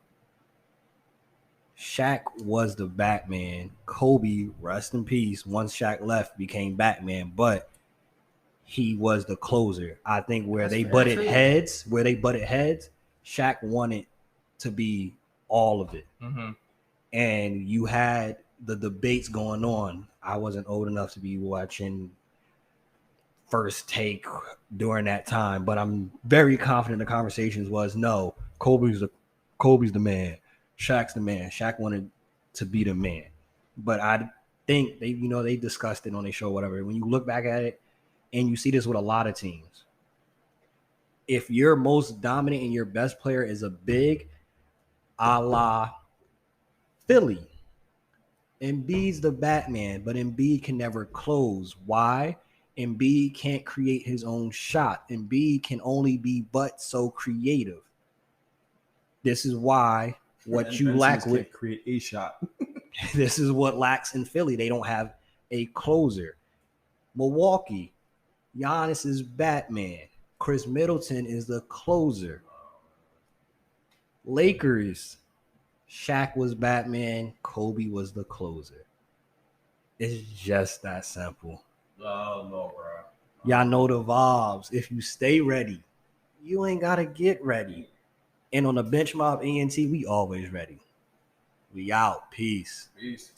Shaq was the Batman. Kobe, rest in peace, once Shaq left, became Batman, but he was the closer. I think where they butted heads, Shaq wanted to be all of it. Mm-hmm. And you had the debates going on. I wasn't old enough to be watching First Take during that time, but I'm very confident the conversations was, no, Kobe's the man. Shaq's the man. Shaq wanted to be the man. But I think they discussed it on their show, whatever. When you look back at it, and you see this with a lot of teams, if your most dominant and your best player is a big, a la Philly, Embiid's the Batman, but Embiid can never close. Why? Embiid can't create his own shot. Embiid can only be but so creative. This is why you lack with create a shot. This is what lacks in Philly. They don't have a closer. Milwaukee, Giannis is Batman. Chris Middleton is the closer. Lakers, Shaq was Batman. Kobe was the closer. It's just that simple. Oh, no, bro. Y'all know the vibes. If you stay ready, you ain't got to get ready. And on the Bench Mob ENT, we always ready. We out. Peace. Peace.